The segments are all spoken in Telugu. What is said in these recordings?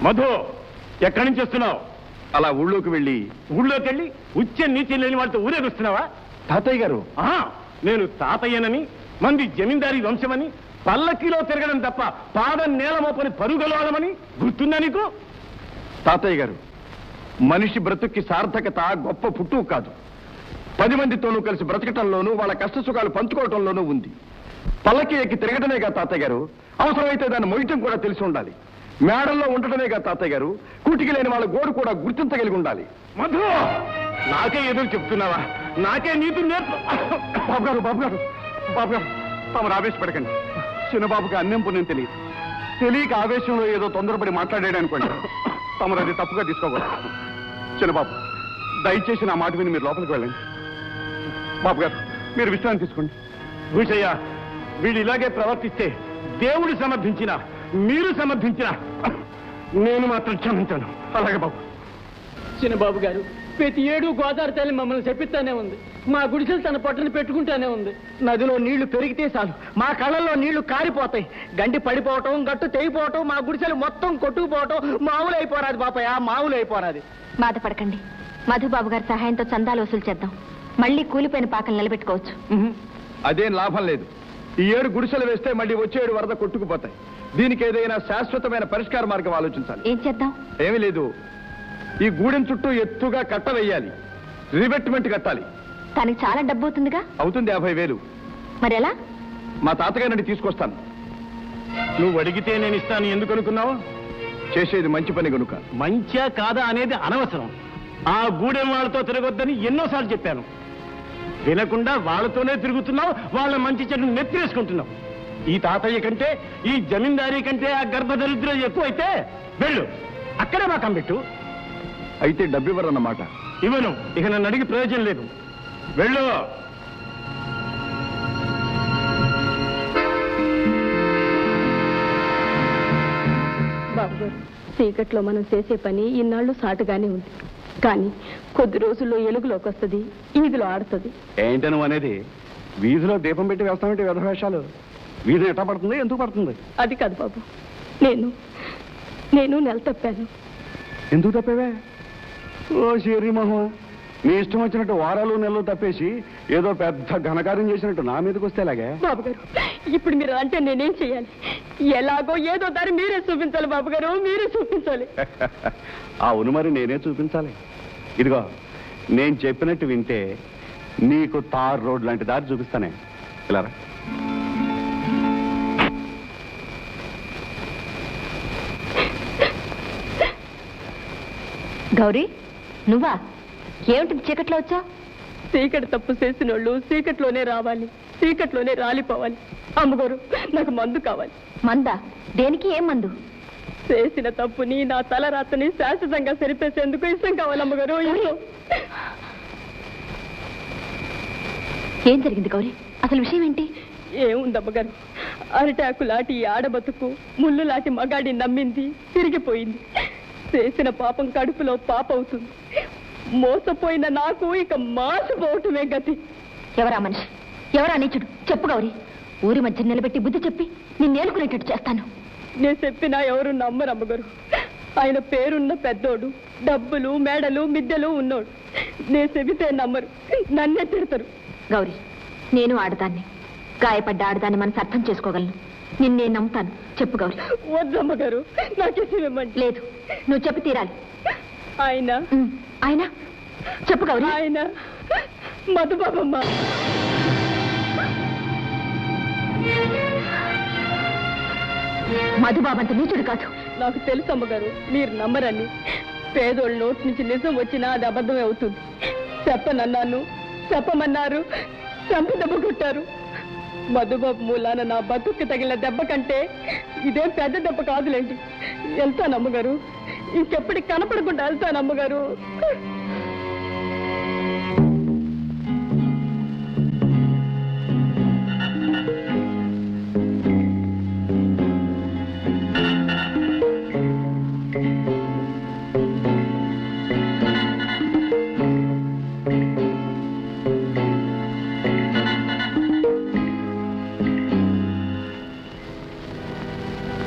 మధు, ఎక్కడి నుంచి వస్తున్నావు? అలా ఊళ్ళోకి వెళ్ళి ఉచ్చ నీతి లేని వాళ్ళతో ఊరేగొస్తున్నావా? తాతయ్య గారు, నేను తాతయ్యనని, మంది జమీందారీ వంశమని, పల్లకిలో తిరగడం తప్ప పాదం నేల మోపని పరుగలవాడమని గుర్తుందా నీకు? తాతయ్య గారు, మనిషి బ్రతుక్కి సార్థకత గొప్ప పుట్టుకు కాదు, 10 మందితోనూ కలిసి బ్రతకటంలోనూ వాళ్ళ కష్ట సుఖాలు పంచుకోవటంలోనూ ఉంది. పల్లకి ఎక్కి తిరగటమేగా తాతయ్య గారు, అవసరమైతే దాన్ని మొయ్యటం కూడా తెలిసి ఉండాలి. మేడల్లో ఉండటమేగా తాతయ్య గారు, కూటికి లేని వాళ్ళ గోడు కూడా గుర్తించగలిగి ఉండాలి. మధు, నాకే ఎదురు చెప్తున్నావా? నాకే నీతి నేర్పు. బాబు గారు తమరు ఆవేశపడకండి. చిన్నబాబుకి అన్నం పుణ్యం తెలియక ఆవేశంలో ఏదో తొందరపడి మాట్లాడాడు అనుకోండి. తమరు అది తప్పుగా తీసుకోకూడదు. చిన్నబాబు, దయచేసి నా మాట విని మీరు లోపలికి వెళ్ళండి. బాబు గారు, మీరు విశ్రాంతి తీసుకోండి. భూషయ్య, వీడు ఇలాగే ప్రవర్తిస్తే దేవుడు సమర్థించిన, మీరు సమర్థించిన, నేను మాత్రం క్షమించాను. అలాగే బాబు. చిన్నబాబు గారు, ప్రతి ఏడు గోదావరి తల్లి మమ్మల్ని చెప్పిస్తానే ఉంది. మా గుడిసెలు తన పొట్టను పెట్టుకుంటానే ఉంది. నదిలో నీళ్లు పెరిగితే చాలు మా కళ్ళల్లో నీళ్లు కారిపోతాయి. గండి పడిపోవటం, గట్టు తెగిపోవటం, మా గుడిసెలు మొత్తం కొట్టుకుపోవటం మామూలు అయిపోరాది బాపయ్య, మామూలు అయిపోరాది. బాధపడకండి, మధుబాబు గారి సహాయంతో చందాలు వసూలు చేద్దాం. మళ్ళీ కూలిపోయిన పాకలు నిలబెట్టుకోవచ్చు. అదేం లాభం లేదు. ఈ ఏడు గుడిసెలు వేస్తే మళ్ళీ వచ్చే ఏడు వరద కొట్టుకుపోతాయి. దీనికి ఏదైనా శాశ్వతమైన పరిష్కార మార్గం ఆలోచించాలి. ఏం చేద్దాం? ఏమీ లేదు, ఈ గూడెం చుట్టూ ఎత్తుగా కట్ట వేయాలి, రివెట్మెంట్ కట్టాలి. దానికి చాలా డబ్బు అవుతుందిగా. అవుతుంది, 50,000. మరి ఎలా? మా తాతగారిని తీసుకొస్తాను. నువ్వు అడిగితే నేను ఇస్తాను. ఎందుకు అనుకున్నావు? చేసేది మంచి పని కనుక. మంచా కాదా అనేది అనవసరం. ఆ గూడెం వాళ్ళతో తిరగొద్దని ఎన్నోసార్లు చెప్పాను. వినకుండా వాళ్ళతోనే తిరుగుతున్నావు, వాళ్ళ మంచి చెడు నెత్తివేసుకుంటున్నావు. ఈ తాతయ్య కంటే, ఈ జమీందారీ కంటే ఆ గర్భదరిద్రం ఎక్కువైతే వెళ్ళు, అక్కడే మాకం పెట్టు. అయితే డబ్బు ఇవ్వరన్నమాట. ఇవ్వను. ఇక నన్ను అడిగి ప్రయోజనం లేదు. వెళ్ళు. బాబు గారు, చీకట్లో మనం చేసే పని ఇన్నాళ్ళు సాటుగానే ఉంది. కానీ కొద్ది రోజుల్లో ఎలుగులోకి వస్తుంది, ఈదిలో ఆడుతుంది. ఏంటి నువ్వు అనేది? వీధిలో దీపం పెట్టి వెళ్తామంటే వ్యధవేషాలు. వీధి ఎట్లా పడుతుంది, ఎందుకు పడుతుంది? అది కాదు బాబు, నేను నెల తప్పాను. ఎందుకు తప్పేవే? ఓ శరీ మహా, నీ ఇష్టం వచ్చినట్టు వారాలు నెలలు తప్పేసి ఏదో పెద్ద ఘనకార్యం చేసినట్టు నా మీదకి వస్తే ఎలాగే? బాబు గారు, ఇప్పుడు మీరు అంటే నేనేం చెయ్యాలి? ఎలాగో ఏదో దారి మీరే చూపించాలి బాబు గారు, మీరే చూపించాలి. అవును, మరి నేనే చూపించాలి. ఇదిగో, నేను చెప్పినట్టు వింటే నీకు తార్ రోడ్ లాంటి దారి చూపిస్తానే. ఇలా రా. గౌరీ, నువ్వా? ఏమిటి చీకట్లో వచ్చా? చీకటి తప్పు చేసిన వాళ్ళు చీకట్లోనే రావాలి, చీకట్లోనే రాలిపోవాలి. అమ్మగారు, నాకు మందు కావాలి. మందా? దేనికి? ఏం మందు? చేసిన తప్పుని, నా తల రాతని శాశ్వతంగా సరిపేసేందుకు ఇష్టం కావాలి అమ్మగారు. ఏం జరిగింది గౌరీ? అసలు విషయం ఏంటి? ఏముందమ్మగారు, అరిటాకు లాంటి ఆడబతుకు ముళ్ళు లాంటి మగాడి నమ్మింది, తిరిగిపోయింది. చేసిన పాపం కడుపులో పాప అవుతుంది. మోసపోయిన నాకు ఇక మాసిపోవటమే గతి. ఎవరా మనిషి? ఎవరా నీచుడు? చెప్పు గౌరీ. ఊరి మధ్య నిలబెట్టి బుద్ధి చెప్పి నిన్నేలుకునేటట్టు చేస్తాను. నేను చెప్పినా ఎవరు నమ్మరు అమ్మగారు. ఆయన పేరున్న పెద్దోడు, డబ్బులు మేడలు మిద్దెలు ఉన్నోడు. నేను చెబితే నమ్మరు, నన్నే తిడతారు. గౌరీ, నేను ఆడదాన్ని, గాయపడ్డ ఆడదాన్ని మనసు అర్థం చేసుకోగలను. నిన్నే నమ్ముతాను. చెప్పు గౌరీ. వద్దమ్మగారు, నాకేసి ఇవ్వమండి. లేదు, నువ్వు చెప్పి తీరాలి. ఆయన చెప్పు గౌరీ. ఆయన మధుబాబమ్మ. మధుబాబు అంత నీచుడు కాదు. నాకు తెలుసు అమ్మగారు, మీరు నమ్మరని. పేదోళ్ళ నోటి నుంచి నిజం వచ్చినా అది అబద్ధమే అవుతుంది. చెప్పనన్నాను, చెప్పమన్నారు, చంపి దెబ్బ కొట్టారు. మధుబాబు మూలాన నా బతుక్కి తగిలిన దెబ్బ కంటే ఇదేం పెద్ద దెబ్బ కాదులేండి. వెళ్తాను అమ్మగారు, ఇంకెప్పటికి కనపడకుండా వెళ్తాను అమ్మగారు.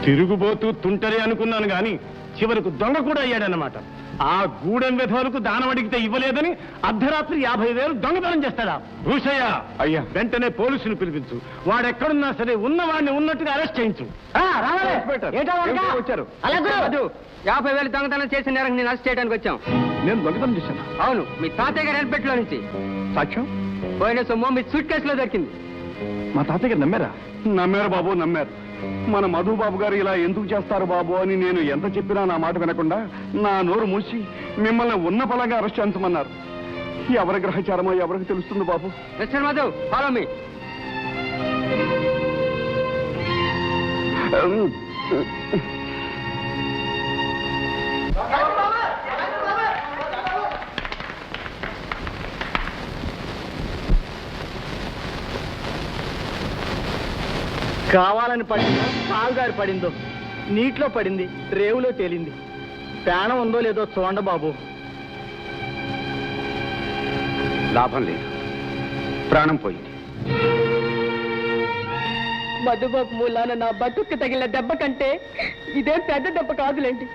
తిరుగుబోతూ తుంటరి అనుకున్నాను గాని చివరకు దొంగ కూడా అయ్యాడన్నమాట. ఆ గూడెం విధవలకు దానం అడిగితే ఇవ్వలేదని అర్ధరాత్రి 50,000 దొంగతనం చేస్తాడా? భూషయ్య, అయ్యా. వెంటనే పోలీసులు పిలిపించు. వాడెక్కడున్నా సరే ఉన్నవాడిని ఉన్నట్టుగా అరెస్ట్ చేయించు. వచ్చారు 50,000 దొంగతనం చేసిన నేరం నేను అరెస్ట్ చేయడానికి వచ్చాం. నేను దొంగతనం చేశాను. అవును, మీ తాతయ్య గారి హెల్మెట్లో నుంచి సాక్ష్యం పోయిన సొమ్ము మీ సూట్ కేసులో దొరికింది. మా తాతయ్య గారు నమ్మారా? నమ్మారు బాబు, నమ్మారు. మన మధుబాబు గారు ఇలా ఎందుకు చేస్తారు బాబు అని నేను ఎంత చెప్పినా నా మాట వినకుండా నా నోరు మూసి మిమ్మల్ని ఉన్న పలంగా అరెస్ట్ చేయించమన్నారు. ఎవరి గ్రహచారమో ఎవరికి తెలుస్తుంది బాబు. Mister Madhu, follow me. కావాలని పడిందో, కాలుదారి పడిందో, నీటిలో పడింది, రేవులో తేలింది. ప్రాణం ఉందో లేదో చూడండి బాబు. లాభం లేదు, ప్రాణం పోయింది. మధుబాబు మూలాన నా బతుక్కి తగిలిన దెబ్బ కంటే ఇదేం పెద్ద దెబ్బ కాదులేండి.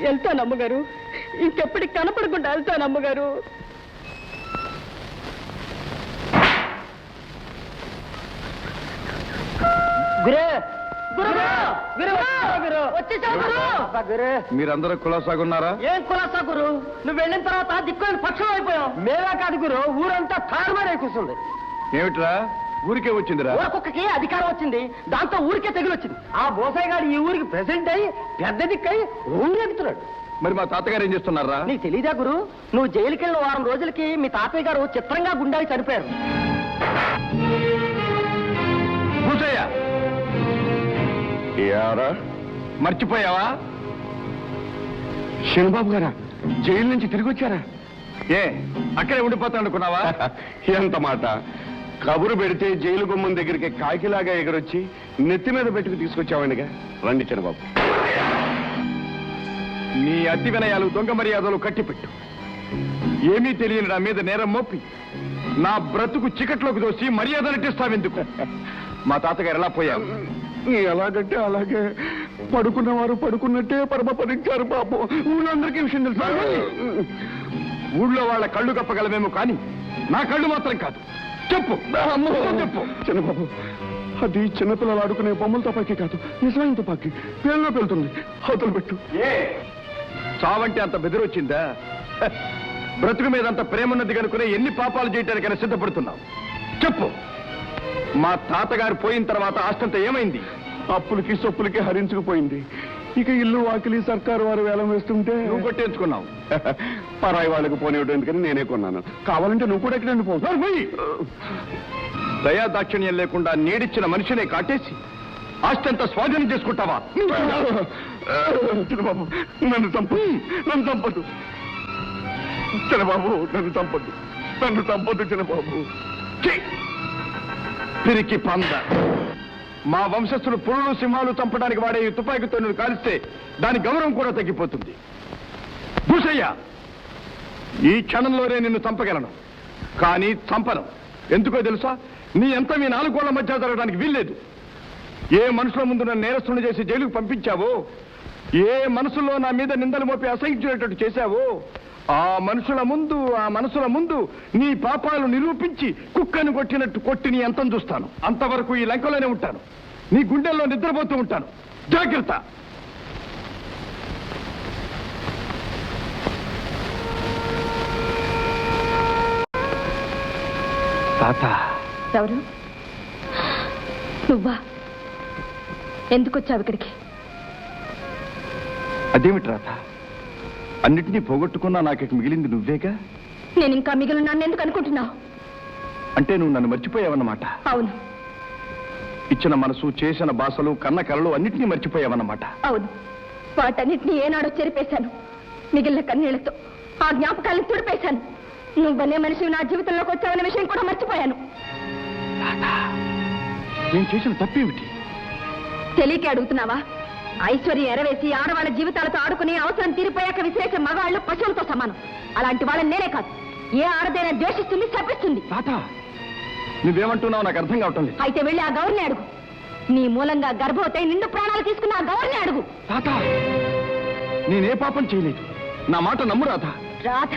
వెళ్తాను అమ్మగారు, ఇంకెప్పటికి కనపడకుండా వెళ్తాను అమ్మగారు. మీరందరూ కులాసాగున్నారా? ఏం కులాసా గురు, నువ్వు వెళ్ళిన తర్వాత దిక్కుని పక్షం అయిపోయావు. మేమే కాదు గురు, ఊరంతా తారుమారే కూర్చుంది. ఏమిట్రా ఊరికే వచ్చిందిరా? ఊరకొక్కకి అధికారం వచ్చింది, దాంతో ఊరికే తెగిలొచ్చింది. ఆ బోసాయి గారు ఈ ఊరికి ప్రెసిడెంట్ అయ్యి పెద్ద దిక్కై ఊరెగుతున్నాడు. మరి మా తాతగారు ఏం చేస్తున్నారా? నీకు తెలీదా గురు, నువ్వు జైలుకి వెళ్ళిన 1 రోజులకి మీ తాతయ్య గారు చిత్రంగా గుండాయి చనిపోయారు. భూషయ్య, మర్చిపోయావా? శనిబాబు గారా జైలు నుంచి తిరిగి వచ్చారా? ఏ అక్కడే ఉండిపోతా అనుకున్నావా? ఎంత మాట! కబురు పెడితే జైలు గుమ్మం దగ్గరికి కాకిలాగా ఎగరొచ్చి నెత్తి మీద పెట్టుకు తీసుకొచ్చావండిగా. రండి చంద్రబాబు. నీ అతి వినయాలు, దొంగ మర్యాదలు కట్టిపెట్టు. ఏమీ తెలియని నా మీద నేరం మోపి నా బ్రతుకు చికట్లోకి దోసి మర్యాద నటిస్తావెందుకు? మా తాతగారు ఎలా పోయారు? ఎలాగంటే అలాగే పడుకున్నవారు పడుకున్నట్టే పరమపదించారు బాబు. ఊళ్ళందరికీ విషయం తెలుసు. ఊళ్ళో వాళ్ళ కళ్ళు కప్పగలమేమో కానీ నా కళ్ళు మాత్రం కాదు. చెప్పు చెప్పు. చంద్రబాబు, అది చిన్నపిల్లలు ఆడుకునే బొమ్మల తుపాకీ కాదు, నిజమైన తుపాకీ. పేరులో పెళ్తుంది. అవతలు పెట్టు. చావంటే అంత బెదిరొచ్చిందా? బ్రతుకు మీద అంత ప్రేమన్నది కనుకునే ఎన్ని పాపాలు చేయటానికైనా సిద్ధపడుతున్నావు? చెప్పు. మా తాతగారు పోయిన తర్వాత ఆస్తంతా ఏమైంది? అప్పులకి సొప్పులకి హరించుకుపోయింది. ఇక ఇల్లు వాకిలి సర్కారు వారు వేలం వేస్తుంటే నువ్వు కొట్టేంచుకున్నావు. పరాయి వాళ్ళకు పోనివ్వడం ఎందుకని నేనే కొన్నాను. కావాలంటే నువ్వు కూడా ఎక్కడండి పో. దయా దాక్షిణ్యం లేకుండా నీడిచ్చిన మనిషినే కాటేసి ఆస్తంతా స్వాధీనం చేసుకుంటావా? చిన్నబాబు, నన్ను చంపదు, నన్ను చంపదు. చిన్నబాబు, నన్ను చంపదు, నన్ను చంపదు చిన్నబాబు. పిరికి పంద. మా వంశస్థులు పురులు సింహాలు చంపడానికి వాడే ఈ తుపాకీతో నువ్వు కాలిస్తే దాని గౌరవం కూడా తగ్గిపోతుంది. భూషయ్య, ఈ క్షణంలోనే నిన్ను చంపగలను, కానీ చంపను. ఎందుకో తెలుసా? నీ ఎంత మీ 4 గోళ్ల మధ్య జరగడానికి వీల్లేదు. ఏ మనుషుల ముందు నన్ను నేరస్తుని చేసి జైలుకు పంపించావో, ఏ మనసులో నా మీద నిందలు మోపి అసహించేటట్టు చేశావో, ఆ మనసుల ముందు నీ పాపాలు నిరూపించి కుక్కను కొట్టినట్టు కొట్టి నీ అంతం చూస్తాను. అంతవరకు ఈ లంకలోనే ఉంటాను. నీ గుండెల్లో నిద్రపోతూ ఉంటాను. జాగ్రత్త. తాత. ఎవరు? నువ్వా? ఎందుకు వచ్చావు ఇక్కడికి? అదేమిటి రాత, అన్నిటినీ పోగొట్టుకున్నా నాకిక మిగిలింది నువ్వేగా. నేను ఇంకా మిగిలిన నన్ను ఎందుకు అనుకుంటున్నావు? అంటే నువ్వు నన్ను మర్చిపోయావన్నమాట. అవును. ఇచ్చిన మనసు, చేసిన బాసలు, కన్న కలలు అన్నిటినీ మర్చిపోయావన్నమాట. అవును, వాటన్నిటినీ ఏనాడో చెరిపేశాను. మిగిలిన కన్నీళ్లతో ఆ జ్ఞాపకాలను తుడిపేశాను. నువ్వనే మనిషి నా జీవితంలోకి వచ్చావనే విషయం కూడా మర్చిపోయాను. నేను చేసిన తప్పేమిటి? తెలియక అడుగుతున్నావా? ఐశ్వర్యం ఎరవేసి ఆడవాళ్ళ జీవితాలతో ఆడుకుని అవసరం తీరిపోయాక విసిరేసే మగాళ్ళు పశువులతో సమానం. అలాంటి వాళ్ళని నేనే కాదు, ఏ ఆడదైనా ద్వేషిస్తుంది, శపిస్తుంది. తాత, నువ్వేమంటున్నావు నాకు అర్థం కావటం లేదు. అయితే వెళ్ళి ఆ గౌరిని అడుగు. నీ మూలంగా గర్భవతి నిండు ప్రాణాలు తీసుకున్న ఆ గౌరిని అడుగు. తాత, నేనే పాపం చేయలేదు. నా మాట నమ్ము రాధా. రాధ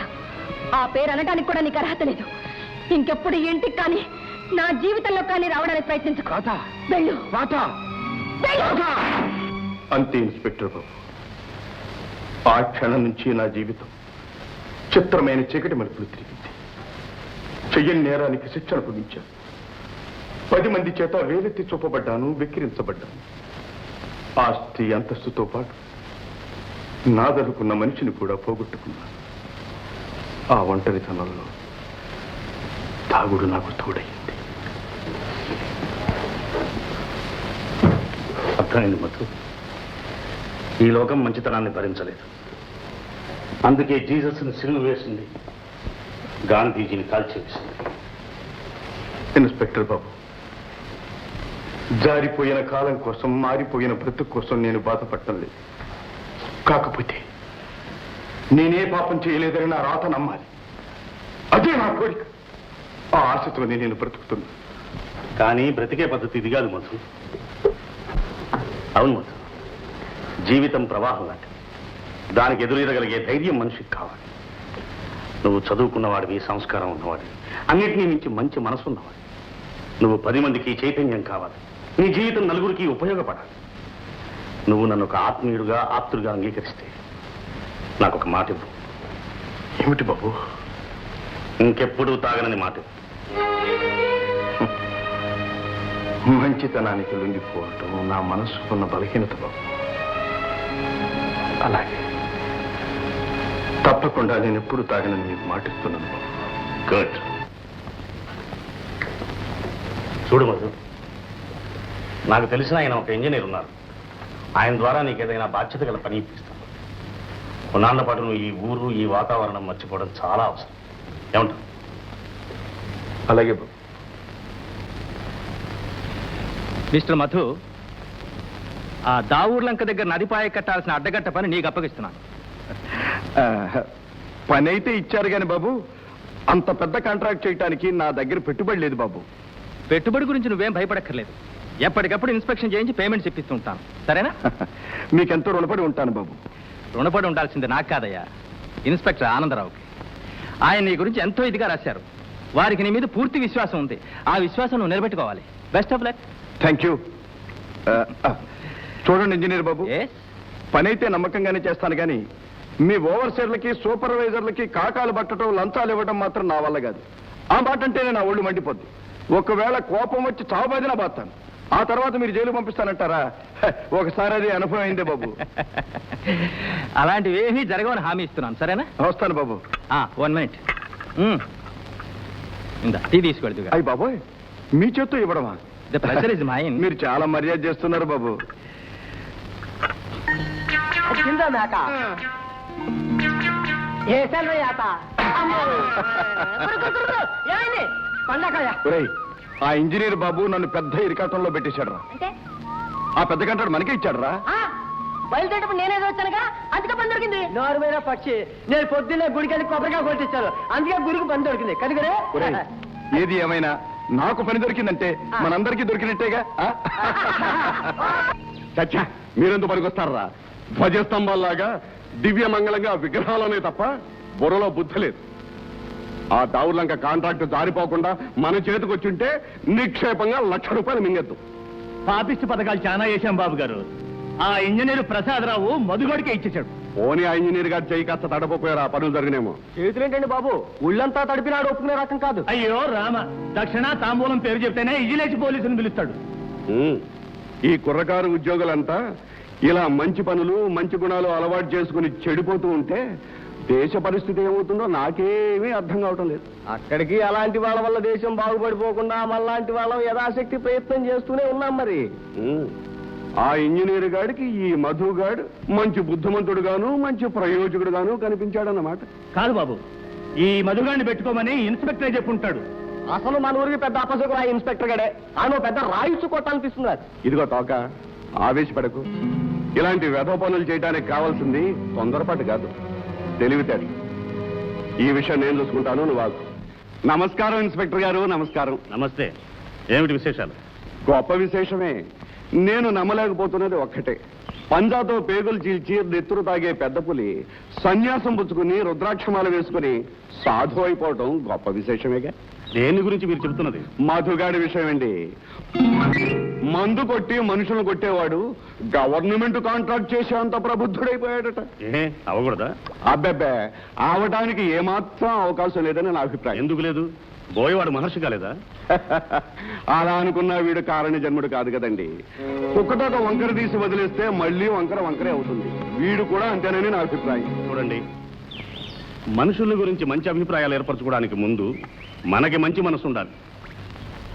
ఆ పేరు అనడానికి కూడా నీకు అర్హత లేదు. ఇంకెప్పుడు ఈ ఇంటికి కానీ నా జీవితంలో కానీ రావడానికి ప్రయత్నించుకో. రాధా, వెళ్ళు. రాధా, రాధా. అంతే ఇన్స్పెక్టర్ బాబు. ఆ క్షణం నుంచి నా జీవితం చిత్రమైన చీకటి మలుపులు తిరిగింది. చెయ్యని నేరానికి శిక్ష అనుభవించాను. 10 మంది చేత వేలెత్తి చూపబడ్డాను, వెక్కిరించబడ్డాను. ఆస్తి అంతస్తుతో పాటు నాదనుకున్న మనిషిని కూడా పోగొట్టుకున్నాను. ఆ ఒంటరితనంలో తాగుడు నాకు తోడైంది. అర్థమైంది మధు. ఈ లోకం మంచితనాన్ని భరించలేదు. అందుకే జీసస్ని సిలువ వేసింది, గాంధీజీని కాల్చివేసింది. ఇన్స్పెక్టర్ బాబు, జారిపోయిన కాలం కోసం, మారిపోయిన బ్రతుకు కోసం నేను బాధపడటం లేదు. కాకపోతే నేనే పాపం చేయలేదని నా రాత నమ్మాలి. అదే నా కోరిక. ఆ ఆశతోనే నేను బ్రతుకుతున్నా. కానీ బ్రతికే పద్ధతి ఇది కాదు మధు. అవును మధు, జీవితం ప్రవాహం లాంటి. దానికి ఎదురీదగలిగే ధైర్యం మనిషికి కావాలి. నువ్వు చదువుకున్నవాడివి, సంస్కారం ఉన్నవాడివి, అన్నిటినీ మించి మంచి మనసు ఉన్నవాడి. నువ్వు 10 మందికి చైతన్యం కావాలి. నీ జీవితం నలుగురికి ఉపయోగపడాలి. నువ్వు నన్ను ఒక ఆత్మీయుడుగా, ఆప్తుడిగా అంగీకరిస్తే నాకు ఒక మాట ఇవ్వు. ఏమిటి బాబు? ఇంకెప్పుడూ తాగనని మాట ఇవ్వు. మంచితనానికి లొంగిపోవటం నా మనసుకున్న బలహీనత బాబు. అలాగే తప్పకుండా నేను ఎప్పుడు తాగనని మీకు మాటిస్తున్నాను బాబు. గుడ్. చూడు మధు, నాకు తెలిసిన ఆయన ఒక ఇంజనీర్ ఉన్నారు. ఆయన ద్వారా నీకు ఏదైనా బాధ్యత గల పని ఇప్పిస్తాను. కొన్నాళ్ళ పాటు నువ్వు ఈ ఊరు, ఈ వాతావరణం మర్చిపోవడం చాలా అవసరం. ఏమంటావు? అలాగే బాబు. మిస్టర్ మధు, ఆ దావూర్లంక దగ్గర నదిపాయ కట్టాల్సిన అడ్డగట్ట పని నీకు అప్పగిస్తున్నాను. పని అయితే ఇచ్చారు కానీ బాబు, అంత పెద్ద కాంట్రాక్ట్ చేయడానికి నా దగ్గర పెట్టుబడి లేదు బాబు. పెట్టుబడి గురించి నువ్వేం భయపడక్కర్లేదు. ఎప్పటికప్పుడు ఇన్స్పెక్షన్ చేయించి పేమెంట్స్ ఇప్పిస్తూ ఉంటాను. సరేనా? మీకెంతో రుణపడి ఉంటాను బాబు. రుణపడి ఉండాల్సింది నాకు కాదయ్యా, ఇన్స్పెక్టర్ ఆనందరావుకి. ఆయన నీ గురించి ఎంతో ఇదిగా రాశారు. వారికి నీ మీద పూర్తి విశ్వాసం ఉంది. ఆ విశ్వాసం నువ్వు నిలబెట్టుకోవాలి. Best of luck. Thank you. చూడండి ఇంజనీర్ బాబు, ఏ పని అయితే నమ్మకంగానే చేస్తాను కానీ మీ ఓవర్సీర్లకి, సూపర్వైజర్లకి కాకాలు పట్టడం, లంచాలు ఇవ్వడం మాత్రం నా వల్ల కాదు. ఆ మాట అంటేనే నా ఒళ్ళు మండిపోద్ది. ఒకవేళ కోపం వచ్చి చావుబాదినా బాస్తాను. ఆ తర్వాత మీరు జైలు పంపిస్తానంటారా? ఒకసారి అది అనుభవం అయిందే బాబు. అలాంటివి ఏమీ జరగవని హామీ ఇస్తున్నాను. సరేనా? వస్తాను బాబు. 1 మినిట్. ఇందా టీ తీసుకెళ్తుగా. అయ్యి బాబోయ్, మీ చేత్తో ఇవ్వడమా? The pressure is mine. మీరు చాలా మర్యాద చేస్తున్నారు బాబు. మేక పండకాయ. ఒరేయ్, ఆ ఇంజనీర్ బాబు నన్ను పెద్ద ఇరికాటంలో పెట్టేశాడు రా. అంటే ఆ పెద్ద గంటడు మనకే ఇచ్చాడు రా. బయలుదేరప్పుడు నేనేదో వచ్చానుగా, అందుకే పని దొరికింది. నోరుమైన పక్షి, నేను పొద్దున్నే గుడికి వెళ్ళి కొబ్బరికాయ కొట్టించాను. అందుకే గుడికి పని దొరికింది కనుకరే. ఒరేయ్, ఏది ఏమైనా నాకు పని దొరికిందంటే మనందరికీ దొరికినట్టేగా. చచ్చా, మీరెందుకు పనికొస్తారా? ధ్వజస్తంభాల్లాగా దివ్య మంగళంగా విగ్రహాలనే తప్ప బుర్రలో బుద్ధి లేదు. ఆ దావులంక కాంట్రాక్ట్ జారిపోకుండా మన చేతికి వచ్చుంటే నిక్షేపంగా 1,00,000 రూపాయలు మింగెద్దు. పాపిష్టి పథకాలు చాలా చేశాం బాబు గారు. ఆ ఇంజనీర్ ప్రసాదరావు మధుగడికే ఇచ్చేశాడు. పోనీ ఆ ఇంజనీర్ గారు చేయి కాస్త తడపోయారు, ఆ పనులు జరిగినేమో. చేతులేంటండి బాబు, ఉళ్ళంతా తడిపినాడు ఒప్పుకునే రకం కాదు. అయ్యో రామ, దక్షిణ తాంబూలం పేరు చెప్తేనే ఇజిలేసి పోలీసుని పిలుస్తాడు. ఈ కుర్రకారు ఉద్యోగులంతా ఇలా మంచి పనులు, మంచి గుణాలు అలవాటు చేసుకుని చెడిపోతూ ఉంటే దేశ పరిస్థితి ఏమవుతుందో నాకేమీ అర్థం కావటం లేదు. అక్కడికి అలాంటి వాళ్ళ వల్ల దేశం బాగుపడిపోకుండా మళ్ళాంటి వాళ్ళం యథాశక్తి ప్రయత్నం చేస్తూనే ఉన్నాం. మరి ఆ ఇంజనీర్ గాడికి ఈ మధుగాడు మంచి బుద్ధిమంతుడుగాను, మంచి ప్రయోజకుడుగాను కనిపించాడన్నమాట. కాదు బాబు, ఈ మధుగాడిని పెట్టుకోమని ఇన్స్పెక్టరే చెప్పుంటాడు. అసలు మన ఊరికి పెద్ద అపశకుడు ఆ ఇన్స్పెక్టర్ గడే. ఆయన పెద్ద రాయిచ్చు కొట్టాలనిపిస్తున్నారు. ఇదిగో తోక, ఆవేశపడకు. ఇలాంటి వెధవ పనులు చేయడానికి కావాల్సింది తొందరపాటు కాదు, తెలివితేటలు. ఈ విషయం నేను చూసుకుంటాను, నువ్వు ఆగు. నమస్కారం ఇన్స్పెక్టర్ గారు. నమస్కారం. నమస్తే. ఏమిటి విశేషాలు? గొప్ప విశేషమే. నేను నమ్మలేకపోతున్నది ఒక్కటే. పంజాతో పేగులు చీల్చి నెత్తురు తాగే పెద్ద పులి సన్యాసం పుచ్చుకుని రుద్రాక్షమాల వేసుకుని సాధు అయిపోవటం గొప్ప విశేషమేగా. దేని గురించి మీరు చెబుతున్నది? మధుగాడి విషయం అండి. మందు కొట్టి మనుషులను కొట్టేవాడు గవర్నమెంట్ కాంట్రాక్ట్ చేసేంత ప్రబుద్ధుడైపోయాడట. ఏ అవకూడదా? అబ్బెబ్బే, అవటానికి ఏమాత్రం అవకాశం లేదని నా అభిప్రాయం. ఎందుకు లేదు? బోయవాడు మహర్షి కాలేదా? అలా అనుకున్న వీడు కారణ జన్ముడు కాదు కదండి. కుక్కతో ఒక వంకర తీసి వదిలేస్తే మళ్ళీ వంకరే అవుతుంది. వీడు కూడా అంతేనని నా అభిప్రాయం. చూడండి, మనుషుల గురించి మంచి అభిప్రాయాలు ఏర్పరచుకోవడానికి ముందు మనకి మంచి మనసు ఉండాలి.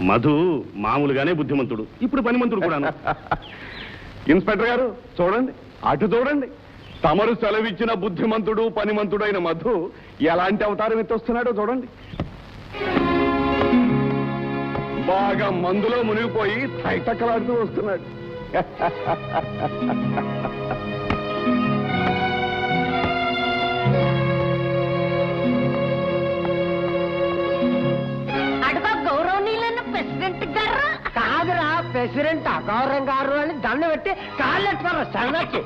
మధు మామూలుగానే బుద్ధిమంతుడు, ఇప్పుడు పనిమంతుడు కూడా. ఇన్స్పెక్టర్ గారు చూడండి, అటు చూడండి. తమరు సెలవిచ్చిన బుద్ధిమంతుడు పనిమంతుడు అయిన మధు ఎలాంటి అవతారం ఎత్తొస్తున్నాడో చూడండి. బాగా మందులో మునిగిపోయి తైతక్కలాడుతూ వస్తున్నాడు. అడుగు గౌరవనీయులైన ప్రెసిడెంట్ గారు. కాదురా, ప్రెసిడెంట్ అగౌరవం గారు అని దండ పెట్టి కాళ్ళు ఎట్టుకోరా సంగతి.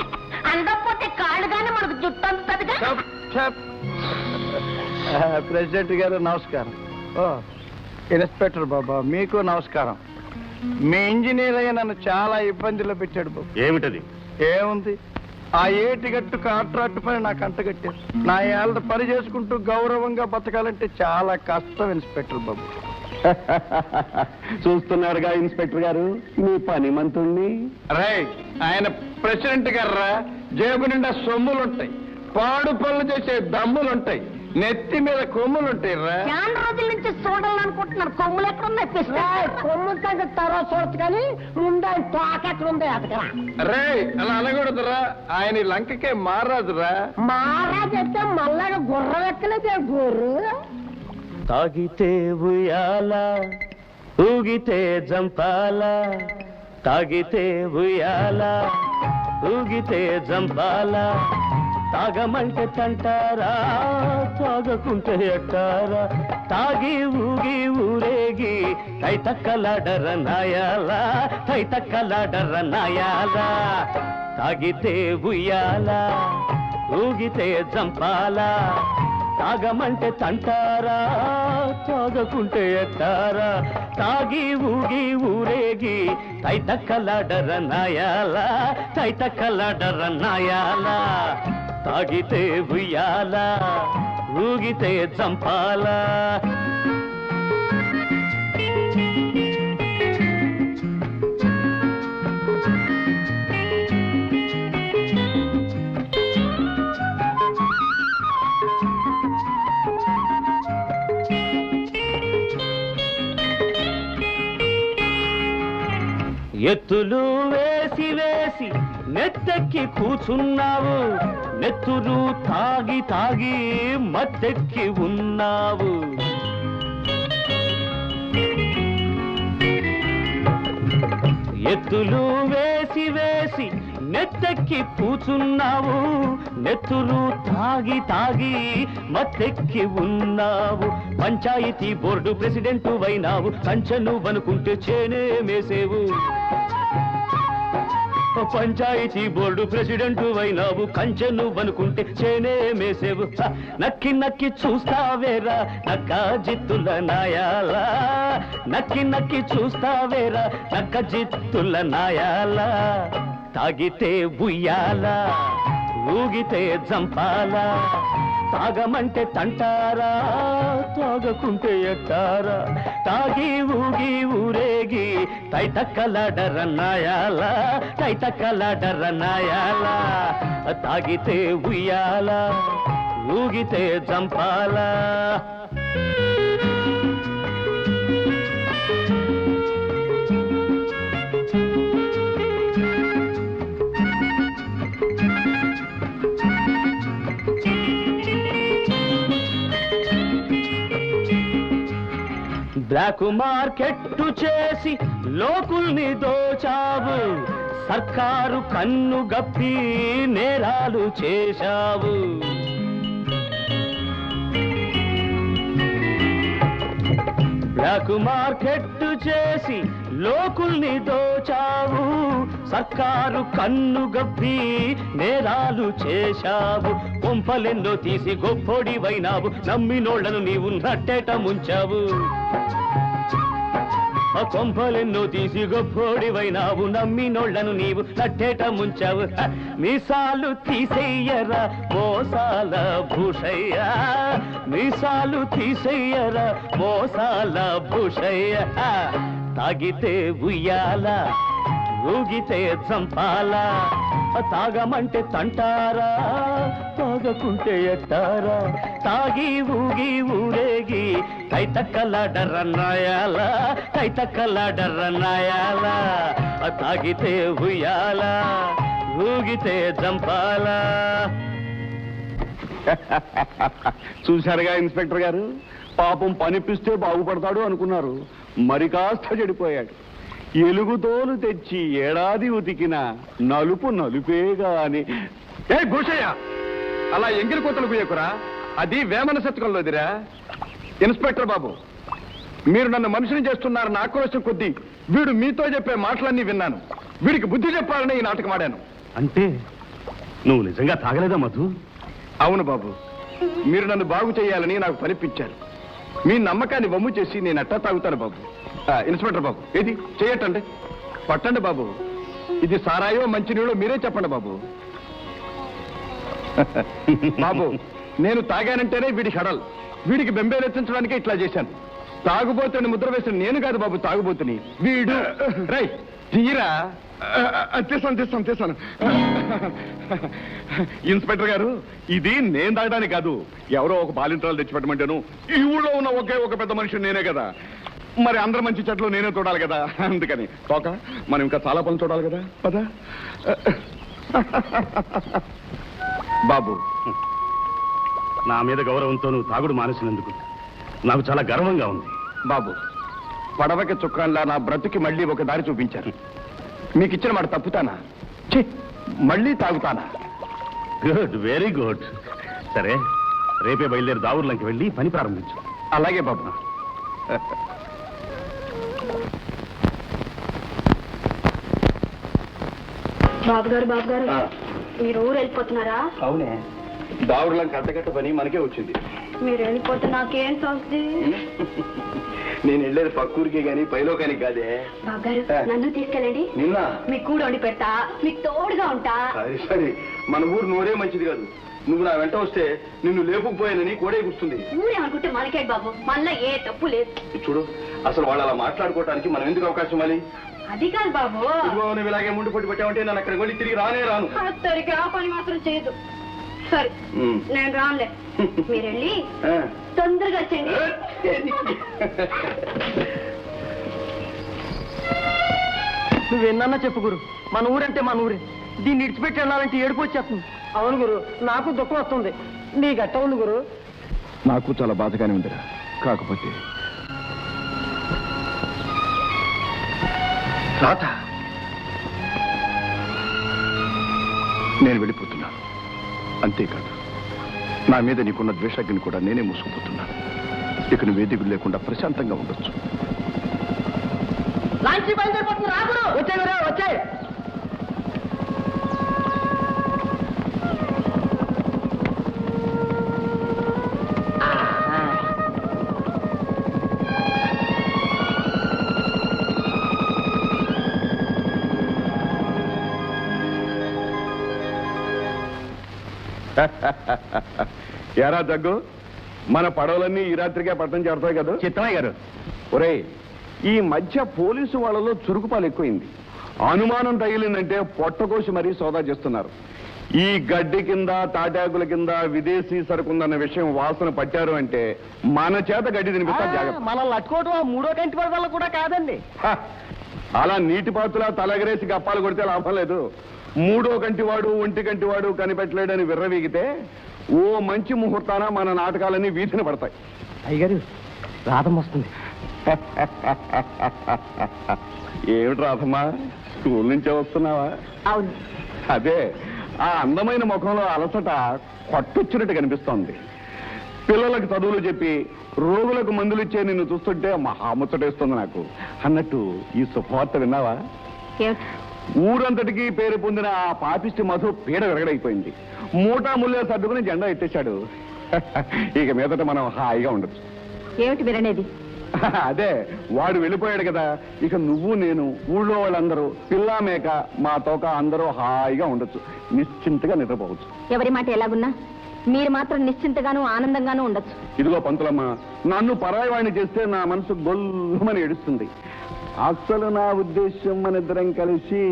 అందకపోతే కాళ్ళుగానే మనకు జుట్టు అందుతుందిగా. ప్రెసిడెంట్ గారు నమస్కారం. ఓ ఇన్స్పెక్టర్ బాబా, మీకు నమస్కారం. మీ ఇంజనీర్ అయ్యి నన్ను చాలా ఇబ్బందుల్లో పెట్టాడు బాబు. ఏమిటది? ఏముంది, ఆ ఏటిగట్టు కాంట్రాక్ట్ పని నాకు అంటగట్టారు. నా ఏళ్ళ పని చేసుకుంటూ గౌరవంగా బతకాలంటే చాలా కష్టం ఇన్స్పెక్టర్ బాబు. చూస్తున్నారుగా ఇన్స్పెక్టర్ గారు మీ పనిమంతుణ్ణి. రైట్, ఆయన ప్రెసిడెంట్ గారా, జేబు నిండా సొమ్ములుంటాయి, పాడు పనులు చేసే దమ్ములుంటాయి, నెత్తి మీద కొమ్ములుంటాయి రా. చాలా రోజుల నుంచి చూడాలనుకుంటున్నారు. కొమ్ములు ఎక్కడ ఉన్నాయి? కొమ్ము కంటే తర్వాత చూడచ్చు కానీ ముందు ఆయన తోక ఎక్కడ ఉంది అతకరా. రే, అలా అనకూడదురా, ఆయన ఈ లంకకే మారాదురా. మహారాజు అయితే మళ్ళా గుర్రం ఎక్కలేదే గోరు. తాగితే ఉయ్యాల, ఊగితే జంపాల, తాగితే ఉయ్యాల, ఊగితే జంపాల, తాగమంటే తంటారా, తాగకుంటే ఎట్టారా, తాగి ఊగి ఊరేగి తైతక్కలాడర నాయాల, తైతక్కలాడర నాయాల, తాగితే ఉయ్యాల, ఊగితే జంపాల, తాగమంటే తంటారా, తాగకుంటే ఎట్టారా, తాగి ఊగి ఊరేగి తైతక్కలాడర నాయాల, తైతక్కలాడర నాయాల, తాగితే ఉయ్యాల, ఊగితే చంపాల. ఎత్తులు వేసి వేసి నెత్తెక్కి కూచున్నావు, నెత్తులు తాగి తాగి మత్తెక్కి ఉన్నావు. ఎత్తులు వేసి వేసి నెత్తెక్కి కూచున్నావు, నెత్తులు తాగి తాగి మత్తెక్కి ఉన్నావు. పంచాయతీ బోర్డు ప్రెసిడెంట్ వైనావు, కంచెను వనుకుంటే చేనే మేసేవు. పంచాయతీ బోర్డు ప్రెసిడెంట్ వైనావు, కంచెను వనుకుంటే చేనే మేసేవు. నక్కి నక్కి చూస్తావేరా నక్క జిత్తుల నాయాల, నక్కి నక్కి చూస్తావేరా నక్క జిత్తుల నాయాల, తాగితే ఉయ్యాల, ఊగితే జంపాల, తాగమంటే తంటారా, తాగకుంటే ఎట్టారా, తాగి ఊగి ఊరేగి తైతక్కలాడర నాయాల, తైతక్కలాడర నాయాల, తాగితే ఉయ్యాల, ఊగితే జంపాల. బ్లాక్ మార్కెట్టు చేసి లోకుల్ని దోచావు, సర్కారు కన్ను గప్పి నేరాలు చేశావు. బ్లాక్ మార్కెట్ చేసి లోకుల్ని దోచావు, సర్కారు కన్ను గప్పి నేరాలు చేశావు. కొంపలెన్నో తీసి గొప్పొడివైనావు, నమ్మినోళ్లను నీవు నట్టేట ముంచావు. కొంపలెన్నో తీసి గొప్పోడివైనావు, నమ్మినోళ్లను నీవు నట్టేట ముంచావు. మీసాలు తీసేయ్యరా మోసాల భూషయ్య, మీసాలు తీసేయ్యరా మోసాల భూషయ్య. తాగితే ఉయ్యాల, ఊగితే చంపాలా, తాగమంటే తంటారా, తాగకుంటే ఎట్టారా. తాగి ఊగి ఊరేగి కైతక్కలాడర్రన్నాయాల, కైతక్కలాడర్రన్నాయాల. తాగితే ఉయ్యాల, ఊగితే చంపాలా. చూశారుగా ఇన్స్పెక్టర్ గారు, పాపం పనిపిస్తే బాగుపడతాడు అనుకున్నారు, మరి కాస్త చెడిపోయాడు. ఎలుగుతోలు తెచ్చి ఏడాది ఉతికిన నలుపు నలుపేగా అని. ఏ భూషయ్య, అలా ఎంగిలి కోతలు పోయకురా, అది వేమన శతకంలోదిరా. ఇన్స్పెక్టర్ బాబు, మీరు నన్ను మనిషిని చేస్తున్నారు, నా ఆక్రోశం కొద్దీ వీడు మీతో చెప్పే మాటలన్నీ విన్నాను. వీడికి బుద్ధి చెప్పాలని ఈ నాటకం ఆడాను. అంటే నువ్వు నిజంగా తాగలేదా మధు? అవును బాబు, మీరు నన్ను బాగు చేయాలని నాకు పనిపించారు. మీ నమ్మకాన్ని వమ్ము చేసి నేను అట్టా తాగుతాను బాబు. ఇన్స్పెక్టర్ బాబు, ఏది చేయటండి, పట్టండి బాబు. ఇది సారాయో మంచినీళ్ళో మీరే చెప్పండి బాబు. బాబు, నేను తాగానంటేనే వీడికి హడల్, వీడికి బెంబేలెత్తించడానికే ఇట్లా చేశాను. తాగుబోతుని ముద్ర వేసిన నేను కాదు బాబు, తాగుబోతుని వీడు. రై తీరా. తీసాను. ఇన్స్పెక్టర్ గారు, ఇది నేను తాగడానికి కాదు, ఎవరో ఒక బాలింతరాలు తెచ్చిపెట్టమంటాను. ఈ ఊళ్ళో ఉన్న ఒకే ఒక పెద్ద మనిషి నేనే కదా, మరి అందరి మంచి చెట్లు నేనే చూడాలి కదా, అందుకని తోక మనం ఇంకా చాలా పనులు చూడాలి కదా, పద. బాబు, నా మీద గౌరవంతో నువ్వు తాగుడు మానేసినందుకు నాకు చాలా గర్వంగా ఉంది. బాబు, పడవకి చుక్కాన్లా నా బ్రతుకి మళ్ళీ ఒక దారి చూపించారు. మీకు ఇచ్చిన మాట తప్పుతానా? ఛీ, మళ్ళీ తాగుతానా? Good, very good. సరే, రేపే బయలుదేరి దావుర్లంకి వెళ్ళి పని ప్రారంభించు. అలాగే బాబు. బాబు గారు మీరు ఊరు వెళ్ళిపోతున్నారా? అవునే, దావుర్లంకి అడ్డగట్ట పని మనకే వచ్చింది. మీరు వెళ్ళిపోతే నాకేం తోస్తుంది? నేను వెళ్ళేది పక్కూరికి గాని పైలోకానికి కాదే. బాబు గారు, నన్ను తీసుకెళ్ళండి. నిన్న మీకు కూడా వండి పెడతా, మీకు తోడుగా ఉంటా. సరే, మన ఊరు నోరే మంచిది కాదు. నువ్వు నా వెంట వస్తే నిన్ను లేపుకుపోయానని కోడే కూర్చుంది. ఊరే అనుకుంటే మనకే బాబు, మనలో ఏ తప్పు లేదు. చూడు, అసలు వాళ్ళు అలా మాట్లాడుకోవడానికి మనం ఎందుకు అవకాశం ఇవ్వాలి? అది కాదు బాబు, నువ్వు ఇలాగే ముందు పొట్టి పెట్టావంటే నన్ను అక్కడికి వెళ్ళి తిరిగి రానే రాను. సరికి ఆ పని మాత్రం చేయదు. సరే, నేను రానులే. మీరు వెళ్ళి తొందరగా వచ్చండి. నువ్వెన్నా చెప్పు గురు, మన ఊరంటే మన ఊరే. దీన్ని ఇడిచిపెట్టి వెళ్ళాలంటే ఏడుపు వచ్చేస్తుంది. అవును గురు, నాకు దుఃఖం వస్తుంది. నీ గట్ట ఉంది గురు. నాకు చాలా బాధగానే ఉందిరా. కాకపోతే రాత, నేను వెళ్ళిపోతున్నాను. అంతేకాదు, నా మీద నీకున్న ద్వేషాగ్ని కూడా నేనే మూసుకుపోతున్నాను. ఇక నువ్వు వేదికలు లేకుండా ప్రశాంతంగా ఉండొచ్చు. లాంచీ బయలుదేరిపోతుంది. రా గురు. వచ్చే గురు, వచ్చే. ఎరా దగ్గు, మన పడవలన్నీ ఈ రాత్రికే పట్టణం చేరుతాయి కదా. చిత్తమయ్య గారు, ఒరేయ్, ఈ మధ్య పోలీసు వాళ్ళలో చురుకుపాలు ఎక్కువైంది. అనుమానం తగిలిందంటే పొట్టకోసి మరీ సోదా చేస్తున్నారు. ఈ గడ్డి కింద తాటాకుల కింద విదేశీ సరుకుందన్న విషయం వాసన పట్టారు అంటే మన చేత గడ్డి తినిపిస్తా జాగ్రత్త. మనల్ని అట్టుకోవటం ఆ మూడో కంటి వల్ల కూడా కాదండి. అలా నీటి పాతులా తలగరేసి గప్పాలు కొడితే లాభం లేదు. మూడో కంటివాడు ఒంటి కంటివాడు కనిపెట్టలేడని విర్రవీగితే ఓ మంచి ముహూర్తాన మన నాటకాలన్నీ వీధిన పడతాయి. అయ్యగారు, రాధం వస్తుంది. ఏమిటి రాధమ్మా, స్కూల్ నుంచే వస్తున్నావా? అవును. అదే, ఆ అందమైన ముఖంలో అలసట కొట్టొచ్చినట్టు కనిపిస్తోంది. పిల్లలకు చదువులు చెప్పి రోగులకు మందులు ఇచ్చే నిన్ను చూస్తుంటే మహా ముచ్చటేస్తుంది నాకు. అన్నట్టు ఈ శుభవార్త విన్నావా? ఏమిటి? ఊరంతటికి పేరు పొందిన ఆ పాపిష్టి మధు పీడ విరగడైపోయింది. మూటా ముల్లే సర్దుకుని జెండా ఎత్తేశాడు. ఇక మీదట మనం హాయిగా ఉండొచ్చు. ఏమిటి విననేది? అదే, వాడు వెళ్ళిపోయాడు కదా, ఇక నువ్వు నేను ఊళ్ళో వాళ్ళందరూ పిల్లా మేక మా తోక అందరూ హాయిగా ఉండొచ్చు, నిశ్చింతగా నిద్రపోవచ్చు. ఎవరి మాట ఎలాగున్నా మీరు మాత్రం నిశ్చింతగానూ ఆనందంగానూ ఉండొచ్చు. ఇదిగో పంతులమ్మ, నన్ను పరాయి వాడిని చేస్తే నా మనసు గొల్లుమని ఏడుస్తుంది. అసలు నా ఉద్దేశం మన ఇద్దరం కలిసి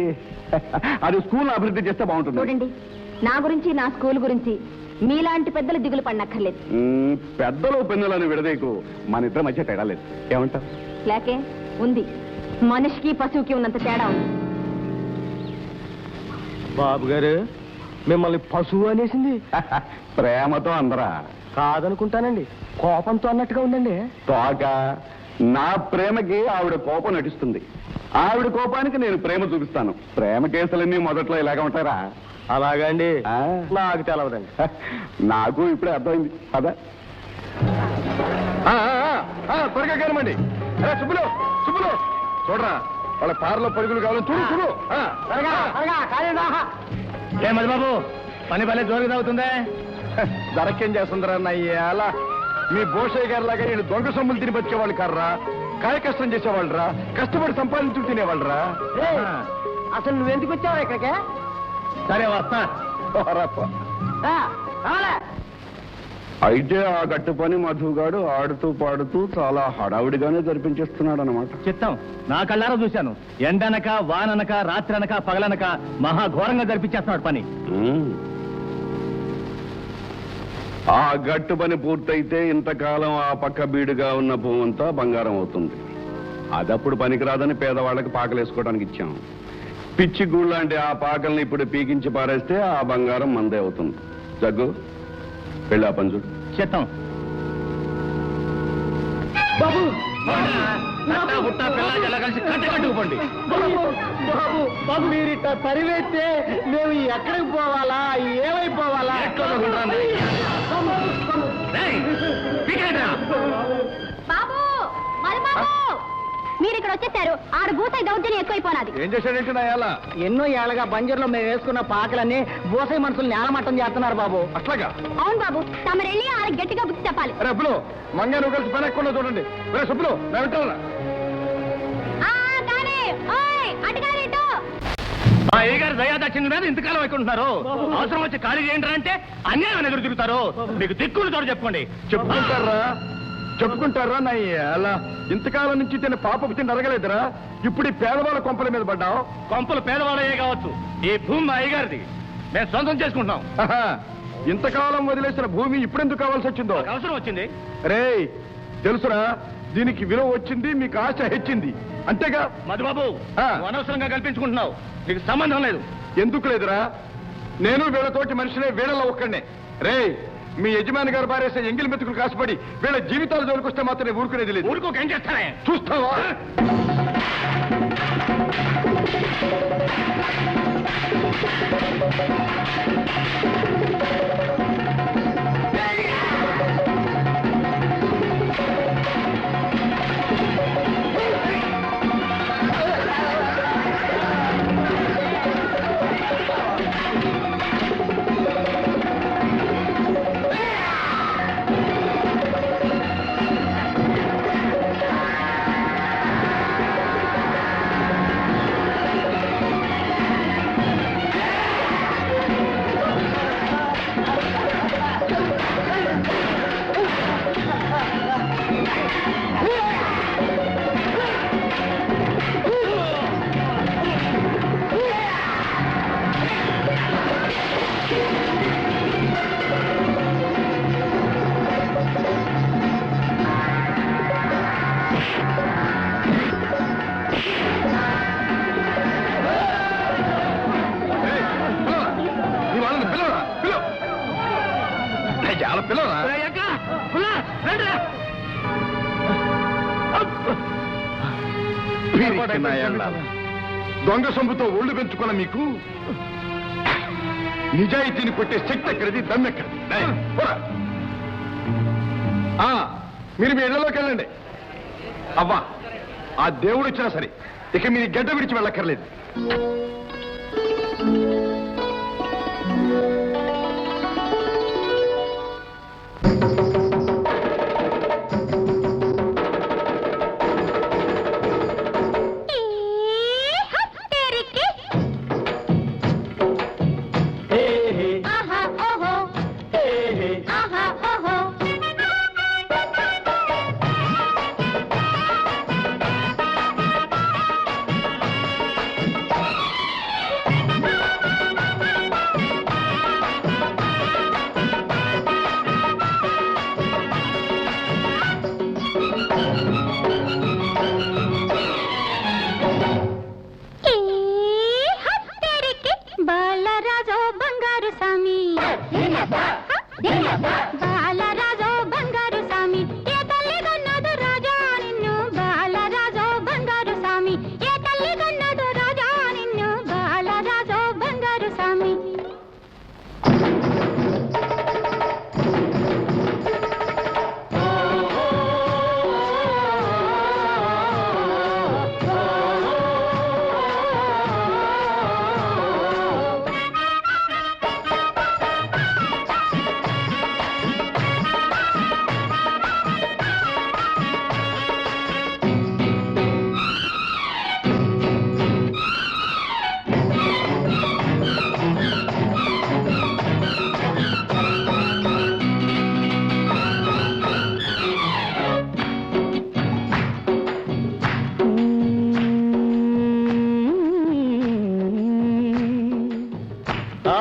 అది స్కూల్ అభివృద్ధి చేస్తే బాగుంటుంది. చూడండి, నా గురించి నా స్కూల్ గురించి మీలాంటి పెద్దలు దిగులు పడనక్కర్లేదు. పెద్దలు పెన్నులను విడదీకు, మన ఇద్దరి మధ్య తేడా లేదు. ఏమంటావు? లేకే ఉంది. మనిషికి పశువుకి ఉన్నంత తేడా ఉంది. బాబు గారు మిమ్మల్ని పశువు అనేసింది. ప్రేమతో అందరా? కాదనుకుంటానండి, కోపంతో అన్నట్టుగా ఉందండి. తోక, నా ప్రేమకి ఆవిడ కోపం నటిస్తుంది, ఆవిడ కోపానికి నేను ప్రేమ చూపిస్తాను. ప్రేమ కేసులన్నీ మొదట్లో ఇలాగ ఉంటారా? అలాగా అండి? ఆ. నాకు తెలవదండి. నాకు ఇప్పుడే అర్థమైంది. అదా త్వరగా కానివ్వండి. సుబ్బులు సుబ్బులు చూడరా, వాళ్ళ పారలో పరుగులు కావాలని చూడు చూడు. ఏ మధుబాబు, పని భలే జోరుగా అవుతుందే. దరకేం చేస్తుందిరా అలా? మీ భోషయ్య గారి లాగా నేను దొంగ సొమ్ములు తిని బతికేవాళ్ళు కర్రా, కాయ కష్టం చేసేవాళ్ళరా, కష్టపడి సంపాదించు తినేవాళ్ళరా. అసలు నువ్వెందుకు వచ్చావు ఇక్కడికే? సరే వస్తా. అయితే ఆ గట్టు పని మధుగాడు ఆడుతూ పాడుతూ చాలా హడావిడిగానే జరిపించేస్తున్నాడు అన్నమాట. చిత్తం, నా కళ్ళారా చూశాను. ఎండనక వాననక రాత్రనక పగలనక మహా ఘోరంగా జరిపించేస్తున్నాడు పని. ఆ గట్టు పని పూర్తయితే ఇంతకాలం ఆ పక్క బీడుగా ఉన్న భూమంతా బంగారం అవుతుంది. అదప్పుడు పనికిరాదని పేదవాళ్ళకి పాకలేసుకోవడానికి ఇచ్చాం. పిచ్చి గూళ్ళంటే ఆ పాకల్ని ఇప్పుడు పీకించి పారేస్తే ఆ బంగారం మందే అవుతుంది. జగ్గు, వెళ్ళి ఆ పని చూడు. చిత్తం. కట్టుకోండి. బాబు మీరు ఇట్లా పరివేస్తే మేము ఎక్కడికి పోవాలా, ఏమైపోవాలా? బాబు, మీరు ఇక్కడ వచ్చేసారు. ఆడు భూతాయి దౌర్జన్యం ఎక్కువైపోనాది. ఏం చేశాడంటే నా ఎలా? ఎన్నో ఏళ్ళగా బంజర్లో మేము వేసుకున్న పాకలన్నీ బోసై మనుషులు నేలమట్టం చేస్తున్నారు బాబు. అట్లాగా? అవును బాబు, తమరెళ్ళి ఆడ గట్టిగా బుద్ధి చెప్పాలి. అరే అబ్బులు, మంగా నువ్వు కలిసి పని ఎక్కువ చూడండి. రే సుబ్బులు, నా వింటారా? మా ఏ గారు దయాదాక్షిణ్యం మీద ఇంతకాలం అయికుంటున్నారు. అవసరం వచ్చి ఖాళీ చేయండి అంటే అన్యాయం ఎదురు తిరుగుతారు. మీకు దిక్కులు తోడు చెప్పుకోండి. చెప్పుకుంటారా నా ఎలా? ఇంతకాలం నుంచి తిన్న పాపపు తిండి అరగలేదురా, ఇప్పుడు ఈ పేదవాళ్ళ కొంపల మీద పడ్డావు. కొంపలు పేదవాళ్ళయే కావచ్చు, ఈ భూమి మా అయ్యగారిది, మేము సొంతం చేసుకుంటాం. ఇంతకాలం వదిలేసిన భూమి ఇప్పుడెందుకు కావాల్సి వచ్చిందో? అవసరం వచ్చింది. రే తెలుసురా, దీనికి విలువ వచ్చింది, మీకు ఆశ హెచ్చింది, అంతేగా? మధుబాబు, అనవసరంగా కల్పించుకుంటున్నావు. నీకు సంబంధం లేదు. ఎందుకు లేదురా? నేను వీళ్ళతోటి మనిషినే, వీళ్ళలో ఒక్కడే. రే, మీ యజమాని గారు పారేసే ఎంగిలి మెతుకులు కాసుపడి వీళ్ళ జీవితాలు జోలికొస్తే మాత్రం ఊరుకునేది లేదు. ఊరుకోక ఏం చేస్తానే చూస్తావా? దొంగ సొమ్ముతో ఒళ్ళు పెంచుకున్న మీకు నిజాయితీని కొట్టే శక్తి ఎక్కడిది, దమ్మెక్కడిది? మీరు మీ ఇళ్లలోకి వెళ్ళండి. అవ్వా, ఆ దేవుడు ఇచ్చినా సరే ఇక మీరు గడ్డ విడిచి వెళ్ళక్కర్లేదు.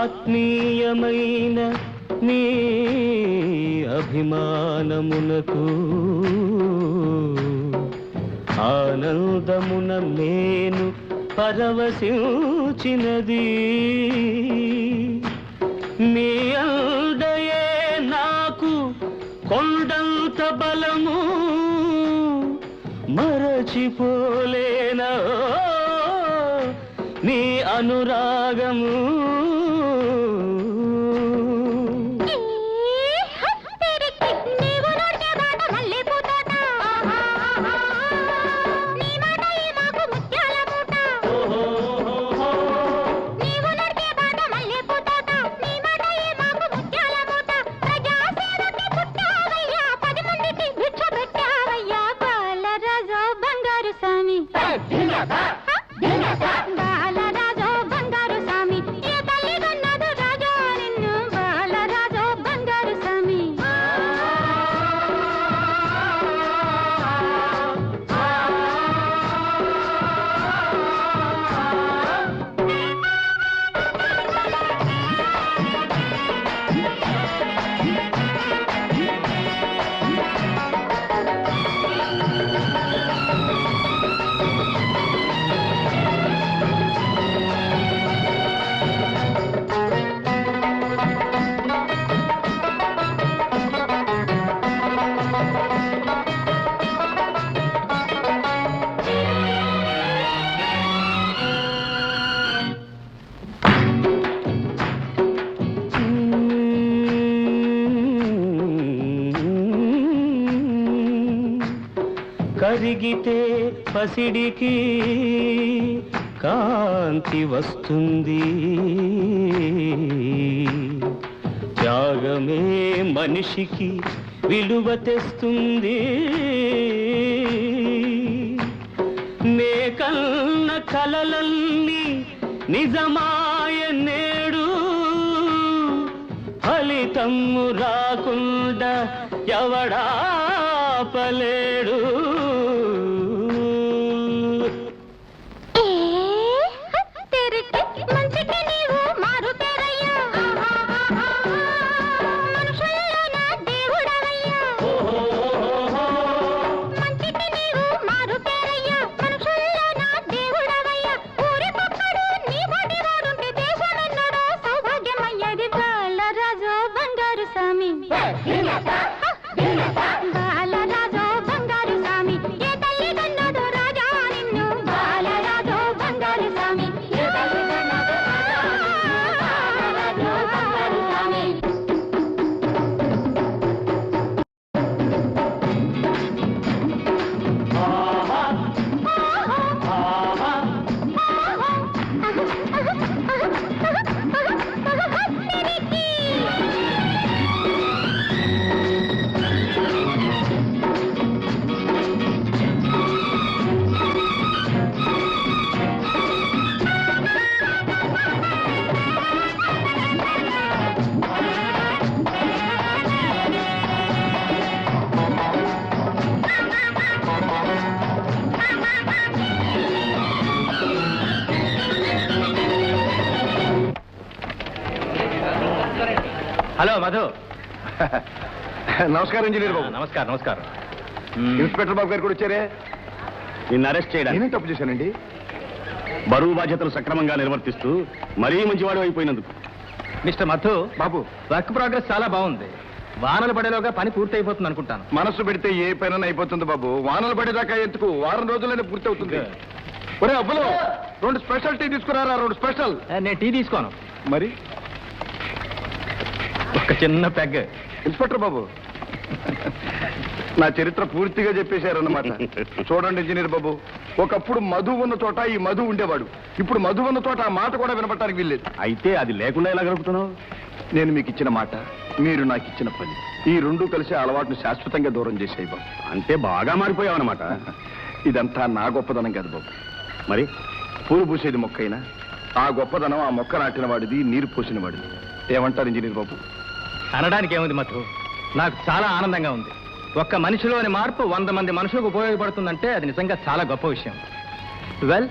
ఆత్మీయమైన నీ అభిమానమునకు ఆనందమున నేను పరవశించినది. నీ అందయే నాకు కొండంత బలము, మరచిపోలేనా నీ అనురాగము. కరిగితే పసిడికి కాంతి వస్తుంది, త్యాగమే మనిషికి విలువ తెస్తుంది. నే కన్న కలలన్నీ నిజమాయ నేడు, ఫలితము రాకుండా ఎవడాపలేడు. హలో మధు. నమస్కారం ఇంజనీర్ బాబు. నమస్కారం నమస్కారం. ఇన్స్పెక్టర్ బాబు గారు కూడా వచ్చారే. నిన్ను అరెస్ట్ చేయడానికి నేనేం తప్పు చేశానండి? బరువు బాధ్యతలు సక్రమంగా నిర్వర్తిస్తూ మరీ మంచివాడు అయిపోయినందుకు. మిస్టర్ మధు, బాబు, వర్క్ ప్రోగ్రెస్ చాలా బాగుంది. వానలు పడేలోగా పని పూర్తి అయిపోతుంది అనుకుంటాను. మనసు పెడితే ఏ పైన అయిపోతుంది బాబు. వానలు పడేదాకా ఎందుకు, వారం రోజుల్లోనే పూర్తి అవుతుంది. ఒరే అబ్బులు, 2 స్పెషల్ టీ తీసుకురారా. 2 స్పెషల్. నేను టీ తీసుకోను. మరి ఒక చిన్న పెగ్. ఇన్స్పెక్టర్ బాబు, నా చరిత్ర పూర్తిగా చెప్పేశారన్నమాట. చూడండి ఇంజనీర్ బాబు, ఒకప్పుడు మధు ఉన్న చోట ఈ మధు ఉండేవాడు. ఇప్పుడు మధు ఉన్న చోట ఆ మాట కూడా వినపడటానికి వీల్లేదు. అయితే అది లేకుండా ఎలా గడుపుతున్నావు? నేను మీకు ఇచ్చిన మాట, మీరు నాకు ఇచ్చిన పని, ఈ 2 కలిసి ఆ అలవాటును శాశ్వతంగా దూరం చేసాయి బాబు. అంటే బాగా మారిపోయావన్నమాట. ఇదంతా నా గొప్పదనం కాదు బాబు. మరి పూలు పూసేది మొక్కైనా ఆ గొప్పదనం ఆ మొక్క నాటిన వాడిది, నీరు పోసిన వాడిది. ఏమంటారు ఇంజనీర్ బాబు? అనడానికి ఏముంది మధు, నాకు చాలా ఆనందంగా ఉంది. ఒక్క మనిషిలోని మార్పు 100 మంది మనుషులకు ఉపయోగపడుతుందంటే అది నిజంగా చాలా గొప్ప విషయం. వెల్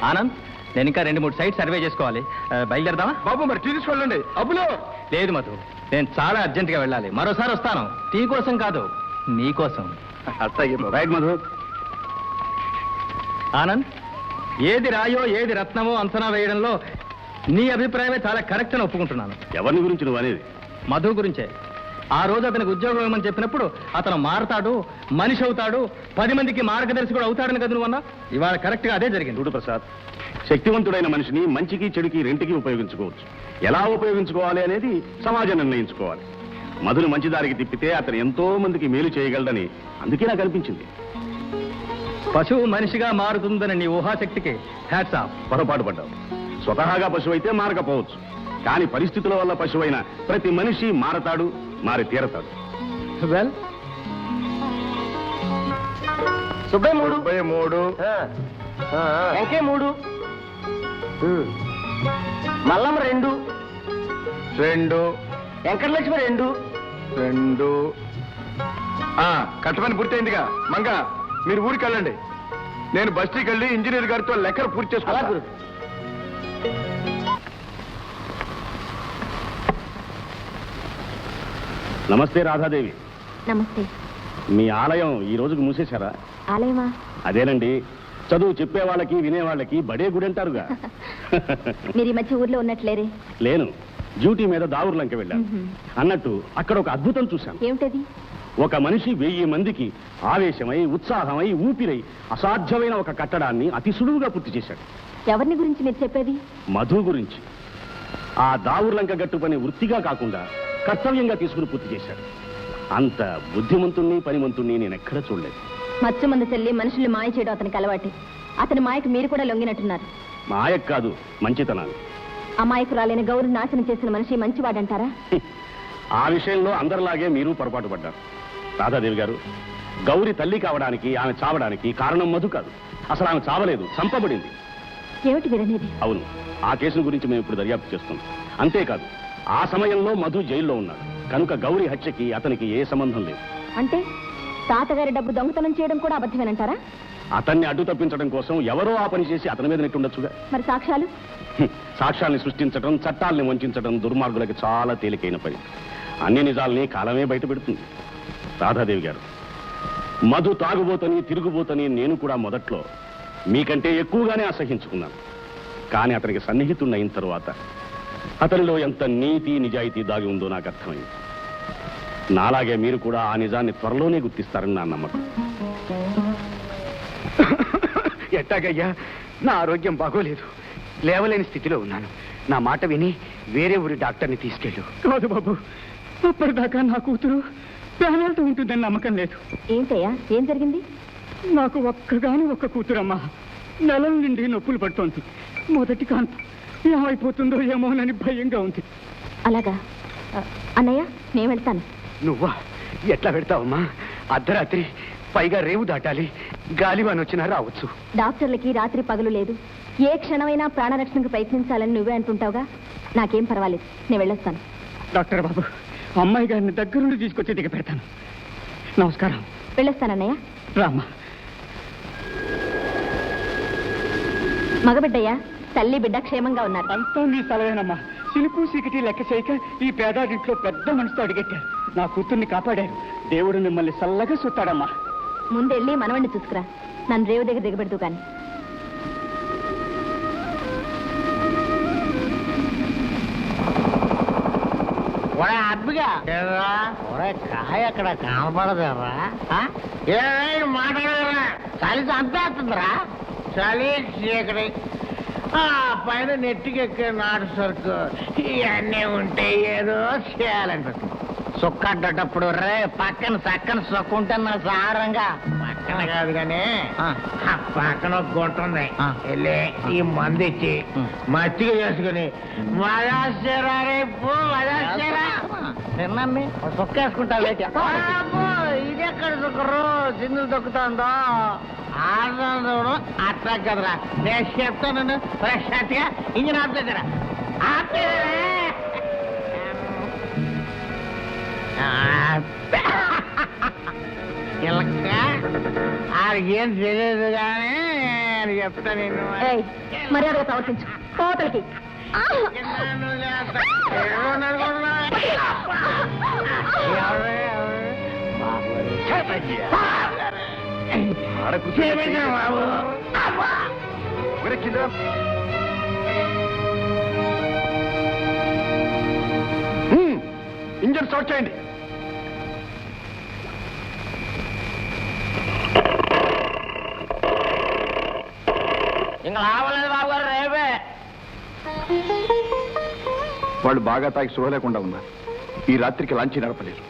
ఆనంద్, నేను ఇంకా 2-3 సైట్ సర్వే చేసుకోవాలి. బయలుదేరదామా? బాబు మరి టీ తీసుకెళ్ళండి. అబ్బులో లేదు మధు, నేను చాలా అర్జెంటుగా వెళ్ళాలి. మరోసారి వస్తాను. టీ కోసం కాదు, నీ కోసం. అట్లాగే బాబు. రైట్ మధు. ఆనంద్, ఏది రాయో ఏది రత్నమో అంచనా వేయడంలో నీ అభిప్రాయమే చాలా కరెక్ట్ అని ఒప్పుకుంటున్నాను. ఎవరిని గురించి నువ్వు అనేది? మధు గురించే. ఆ రోజు అతనికి ఉద్యోగం ఇవ్వమని చెప్పినప్పుడు అతను మారతాడు, మనిషి అవుతాడు, 10 మందికి మార్గదర్శి కూడా అవుతాడని కదా నువ్వన్నా. ఇవాళ కరెక్ట్ గా అదే జరిగింది. చూడు ప్రసాద్, శక్తివంతుడైన మనిషిని మంచికి చెడుకి రెంటికి ఉపయోగించుకోవచ్చు. ఎలా ఉపయోగించుకోవాలి అనేది సమాజం నిర్ణయించుకోవాలి. మధును మంచి దారికి తిప్పితే అతను ఎంతో మందికి మేలు చేయగలడని అందుకే నాకు అనిపించింది. పశువు మనిషిగా మారుతుందని నీ ఊహాశక్తికి హ్యాట్స్ ఆఫ్. పొరపాటు పడ్డావు. స్వతహాగా పశువు అయితే మారకపోవచ్చు, కానీ పరిస్థితుల వల్ల పశువైన ప్రతి మనిషి మారతాడు, మారి తీరతాడు. వెల్, సుబ్బయ్య 3, 3 వెంకే 3, మల్లమ్మ 2, 2 వెంకటలక్ష్మి 2. 2 కట్టమని పూర్తయిందిగా. మంగ, మీరు ఊరికి వెళ్ళండి. నేను బస్తీకి వెళ్ళి ఇంజనీర్ గారితో లెక్కలు పూర్తి అలా చేసుకోవాలి. గురు. నమస్తే రాధాదేవి. నమస్తే. మీ ఆలయం ఈ రోజుకు మూసేశారా? ఆలయమా? అదేనండి, చదువు చెప్పే వాళ్ళకి వినే వాళ్ళకి బడే గుడి అంటారుగా. మీరు ఈ మధ్య ఊర్లో ఉన్నట్లేరే? లేను, డ్యూటీ మీద దావుర్లంక వెళ్ళాను. అన్నట్టు అక్కడ ఒక అద్భుతం చూశాను. ఏమిటది? ఒక మనిషి 1000 మందికి ఆవేశమై, ఉత్సాహమై, ఊపిరై అసాధ్యమైన ఒక కట్టడాన్ని అతి సులువుగా పూర్తి చేశాడు. ఎవరిని గురించి మీరు చెప్పేది? మధు గురించి. ఆ దావుర్లంక గట్టు పని వృత్తిగా కాకుండా కర్తవ్యంగా తీసుకుని పూర్తి చేశాడు. అంత బుద్ధిమంతుణ్ణి, పనిమంతుణ్ణి నేను ఎక్కడ చూడలేదు. మత్స్య మందు చెల్లి మనుషుల్ని మాయ చేయడం అతనికి అలవాటే. అతని మాయకు మీరు కూడా లొంగినట్టున్నారు. మాయకు కాదు, మంచితనాలు. అమాయకురాలైన గౌరవ నాశనం చేసిన మనిషి మంచివాడంటారా? ఆ విషయంలో అందరిలాగే మీరు పొరపాటు పడ్డారు. రాధాదేవి గారు, గౌరి తల్లి కావడానికి, ఆమె చావడానికి కారణం మధు కాదు. అసలు ఆమె చావలేదు, చంపబడింది. ఏమిటి మీరనేది? అవును, ఆ కేసును గురించి మేము ఇప్పుడు దర్యాప్తు చేస్తున్నాం. అంతేకాదు, ఆ సమయంలో మధు జైల్లో ఉన్నాడు కనుక గౌరి హత్యకి అతనికి ఏ సంబంధం లేదు. అంటే తాతగారి డబ్బు దొంగతనం చేయడం కూడా అబద్ధమేనంటారా? అతన్ని అడ్డు తప్పించడం కోసం ఎవరో ఆ పని చేసి అతని మీద నెట్టుండొచ్చుగా. మరి సాక్ష్యాలు? సాక్ష్యాల్ని సృష్టించడం, చట్టాల్ని వంచడం దుర్మార్గులకి చాలా తేలికైన పని. అన్ని నిజాల్ని కాలమే బయట పెడుతుంది. రాధాదేవి గారు, మధు తాగుబోతని, తిరుగుబోతని నేను కూడా మొదట్లో మీకంటే ఎక్కువగానే అసహించుకున్నాను. కానీ అతనికి సన్నిహితున్నయిన తరువాత అతనిలో ఎంత నీతి, నిజాయితీ దాగి ఉందో నాకు అర్థమైంది. నాలాగే మీరు కూడా ఆ నిజాన్ని త్వరలోనే గుర్తిస్తారని నా నమ్మకం. ఎట్టాగయ్యా, నా ఆరోగ్యం బాగోలేదు, లేవలేని స్థితిలో ఉన్నాను. నా మాట విని వేరే ఊరి డాక్టర్ని తీసుకెళ్ళు. కాదు బాబు, అప్పటిదాకా నా కూతురు ప్రాణాలతో ఉంటుందని నమ్మకం లేదు. ఏంటయ్యా, ఏం జరిగింది? నాకు ఒక్కగాని ఒక్క కూతురమ్మా. నెలల నుండి నొప్పులు పడుతోంది. మొదటి కాన్పు ఏమైపోతుందో ఏమోనని భయంగా ఉంది. అలాగా? అన్నయ్య, నేను వెళ్తాను. నువ్వా? ఎట్లా పెడతావమ్మా? అర్ధరాత్రి, పైగా రేవు దాటాలి. గాలివాన్ వచ్చినా రావచ్చు. డాక్టర్లకి రాత్రి పగలు లేదు. ఏ క్షణమైనా ప్రాణరక్షణకు ప్రయత్నించాలని నువ్వే అంటుంటావుగా. నాకేం పర్వాలేదు, నేను వెళ్ళొస్తాను. డాక్టర్ బాబు, అమ్మాయి గారిని దగ్గరుండి తీసుకొచ్చి దిగ పెడతాను. నమస్కారం. వెళ్ళొస్తానన్నయ్య. రామ్మా. మగబిడ్డయ్యా, తల్లి బిడ్డ క్షేమంగా ఉన్నారు. అంతా నీ సలవేనమ్మా. సిలుకు సీకటి లెక్క చేయక ఈ పేదాడింట్లో పెద్ద మనసుతో అడిగెట్టారు. నా కూతుర్ని కాపాడారు. దేవుడు మిమ్మల్ని చల్లగా చూస్తాడమ్మా. ముందెళ్ళి మనవణ్ణి చూసుకురా. నన్ను రేవు దగ్గర దిగబెడదు కానీ. అబ్బిగా కాయ అక్కడ కనపడదేరా మాట్లాడరా చలి చంపేస్తుందిరా. చలి చీకటి పైన నెట్టికెక్కే నాటు సరుకు ఇవన్నీ ఉంటే ఏదో చేయాలనిపిస్తుంది. సుక్క అడ్డేటప్పుడు రే పక్కన చక్కన సుక్క ఉంటే నా సారంగా పక్కన కాదు కానీ ఆ పక్కన ఒక గుంట ఉంది. వెళ్ళి ఈ మందు ఇచ్చి మచ్చిగా చేసుకుని మజారా రేపు మజారా తిన్నాన్ని సుక్క వేసుకుంటా. ఇది ఎక్కడ సుక్కరు సిందులు దొక్కుతుందో ఆడడం అట్లా కదరా. నేను చెప్తాను ఫ్రెష్ గా ఇంజిన్ ఆఫ్ దగ్గర ఆడికేం తెలియదు కానీ అని చెప్తా నేను. మర్యాదగా ప్రవర్తించు. కోతలకి బాబు ఇంజన్ స్టార్ట్ చేయండి. ఇంకా రావలేదు బాబు గారు రేపే. వాళ్ళు బాగా తాగి సుఖ లేకుండా ఉన్నారు. ఈ రాత్రికి లాంచీ నడపలేరు.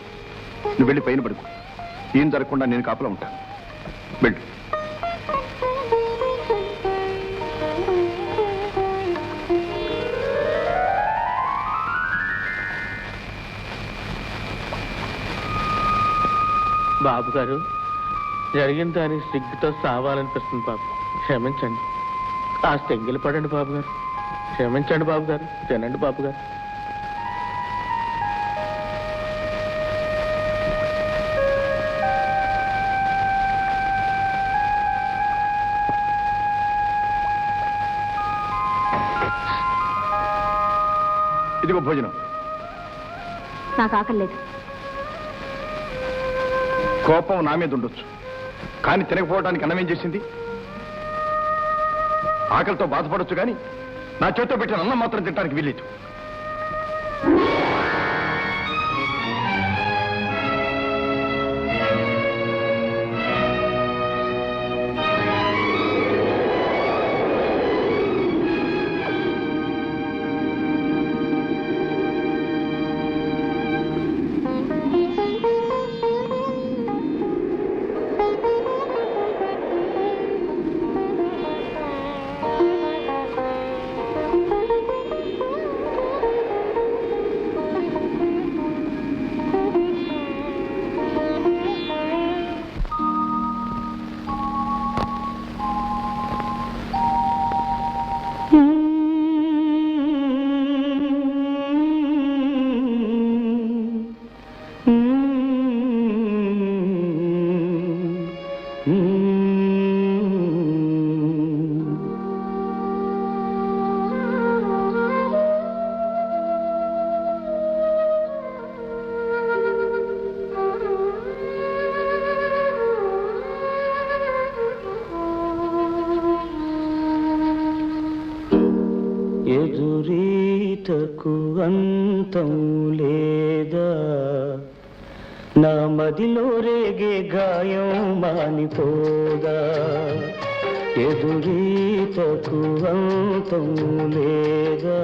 నువ్వు వెళ్ళి పైన పడుకో. ఏం జరగకుండా నేను కాపలా ఉంటాను. వెళ్ళు. బాబు గారు జరిగిన దాని సిగ్గుతో సావాలనిపిస్తుంది బాబు. క్షమించండి. కాస్త ఎంగిలి పడండి బాబు గారు. క్షమించండి బాబు గారు. తినండి బాబు గారు. ఇదిగో భోజనం. నాకు ఆకలి లేదు. కోపం నా మీద ఉండొచ్చు, కానీ తినకపోవడానికి అన్నం ఏం చేసింది? ఆకలితో బాధపడొచ్చు కానీ నా చేతితో పెట్టిన అన్నం మాత్రం తినడానికి వీల్లేదు. ఎదురీతకు అంతం లేదా, నా మదిలో రేగే గాయం మానిపోదా. ఎదురీతకు అంతం లేదా,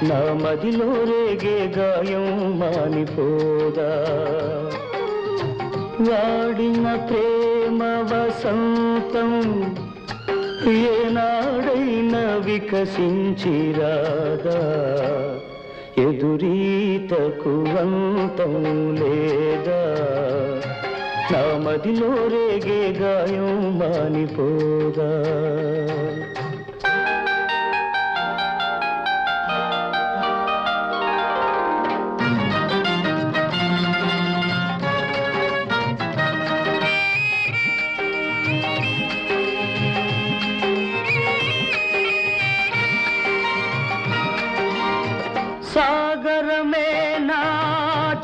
నా మదిలో రేగే గాయం మానిపోదా. వాడిన ప్రేమ వసంతం ఏనాడైనా వికసించిరాదా. ఎదురీతకు అంతం లేదా, నా మదిలో రేగే గాయం మానిపోదా.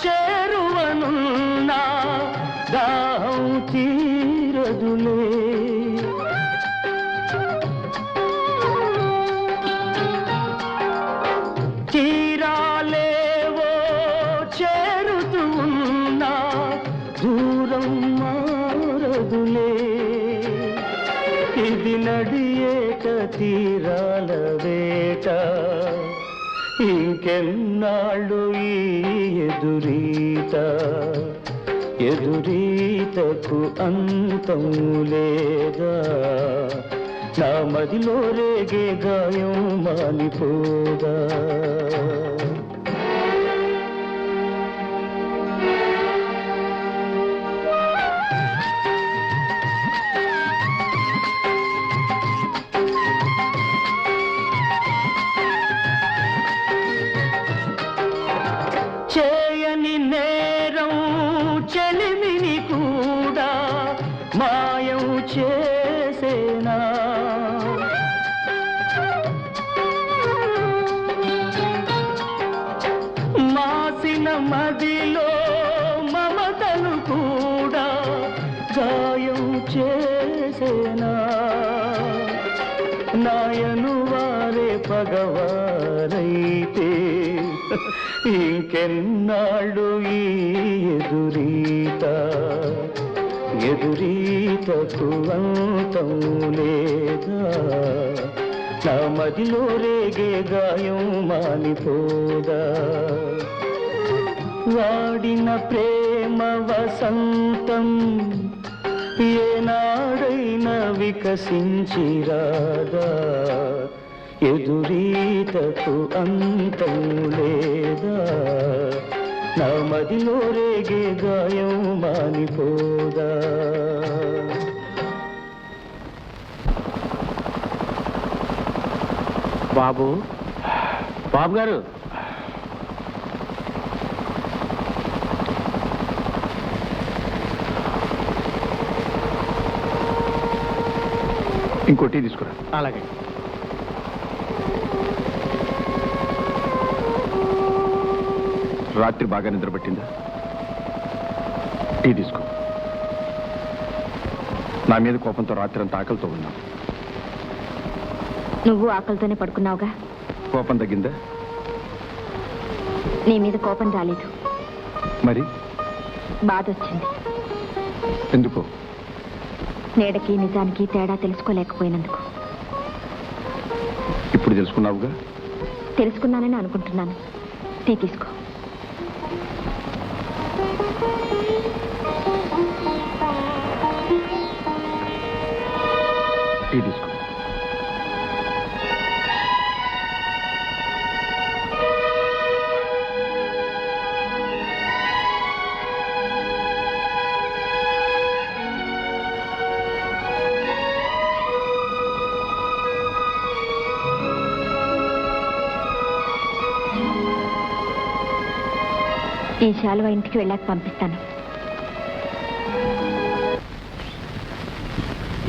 చేరువనున్నా దాహం తీరదులే. తీరాలేవో చేరుతూ ఉన్నా దూరం మారదులే. ఇది నడియేట తీరాల వేట, ఇంకెన్నాళ్ళు ఈ ఎదురీత, ఎదురీతకు అంతం లేదా. నా మదిలో రేగే గాయం మానిపోదా. చేయని నేరం చెలిమిని కూడా మాయం చేసేనా. మాసిన మదిలో మమతను కూడా గాయం చేసేనా. నాయను వారే పగవారైతే ఇంకెన్నాళ్ళు ఈ ఎదురీత, ఎదురీతకు అంతం లేదా. నా మదిలో రేగే గాయం మానిపోదా. వాడిన ప్రేమ వసంతం ఏనాడైనా వికసించిరాదా. ఎదురీతకు అంతం లేదా. నా మదిలో రేగే గాయం మానిపోదా. బాబు, బాబు గారు, ఇంకో టీ తీసుకురా. అలాగే. రాత్రి బాగా నిద్ర పట్టిందా? టీ తీసుకో. నా మీద కోపంతో రాత్రి అంతా ఆకలితో ఉన్నా. నువ్వు ఆకలితోనే పడుకున్నావుగా. కోపం తగ్గిందా? నీ మీద కోపం రాలేదు, మరి బాధ వచ్చింది. ఎందుకో? నీడకి నిజానికి తేడా తెలుసుకోలేకపోయినందుకు. ఇప్పుడు తెలుసుకున్నావుగా. తెలుసుకున్నానని అనుకుంటున్నాను. టీ తీసుకో. టీ తీసుకో. ఈ శాలువా ఇంటికి వెళ్ళాక పంపిస్తాను.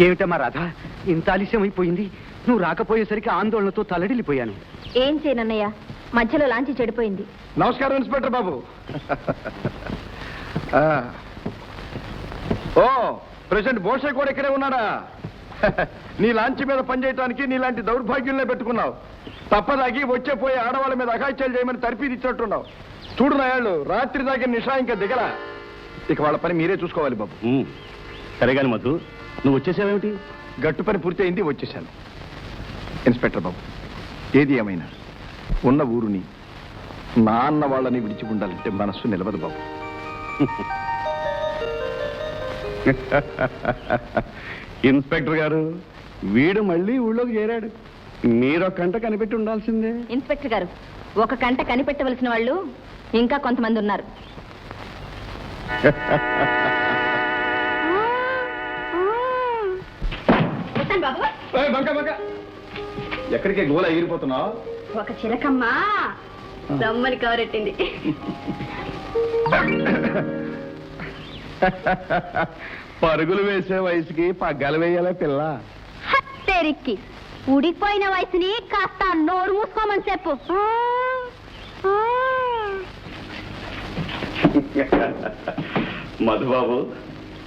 ఏమిటమ్మా రాధా, ఇంత ఆలస్యం అయిపోయింది. నువ్వు రాకపోయేసరికి ఆందోళనతో తలడిల్లిపోయాను. ఏం చేయనన్నయ్య, మధ్యలో లాంచి చెడిపోయింది. నమస్కారం ఇన్స్పెక్టర్ బాబు. ఓ, ప్రెసిడెంట్ బోషే కూడా ఇక్కడే ఉన్నాడా? నీ లాంచ్ మీద పనిచేయడానికి నీలాంటి దౌర్భాగ్యులనే పెట్టుకున్నావు. తప్పదాగి వచ్చే పోయే ఆడవాళ్ళ మీద అఘాయిత్యాలు చేయమని తర్పీది ఇచ్చినట్టున్నావు. చూడు నాయాళ్ళు, రాత్రి దాకా నిషా ఇంకా దిగల. ఇక వాళ్ళ పని మీరే చూసుకోవాలి బాబు. సరే కానీ మధు, నువ్వు వచ్చేసావేమిటి? గట్టు పని పూర్తి అయింది, వచ్చేసాను. ఇన్స్పెక్టర్ బాబు, ఏది ఏమైనా ఉన్న ఊరుని నాన్న వాళ్ళని విడిచి ఉండాలంటే మనస్సు నిలవదు బాబు. ఇన్స్పెక్టర్ గారు, వీడు మళ్ళీ ఊళ్ళోకి చేరాడు. మీరొక కంట కనిపెట్టి ఉండాల్సిందే. ఇన్స్పెక్టర్ గారు, ఒక కంట కనిపెట్టవలసిన వాళ్ళు ఇంకా కొంతమంది ఉన్నారు. బాబు, ఎక్కడికే గోల ఎగిరిపోతున్నావు? ఒక చిలకమ్మ దమ్మని కవరెట్టింది. పరుగులు వేసే వయసుకి పగ్గాలు వేయాలా పిల్ల? తెరిక్కి ఉడికిపోయిన వయసుని కాస్త నోరు మూసుకోమని చెప్పు. మధుబాబు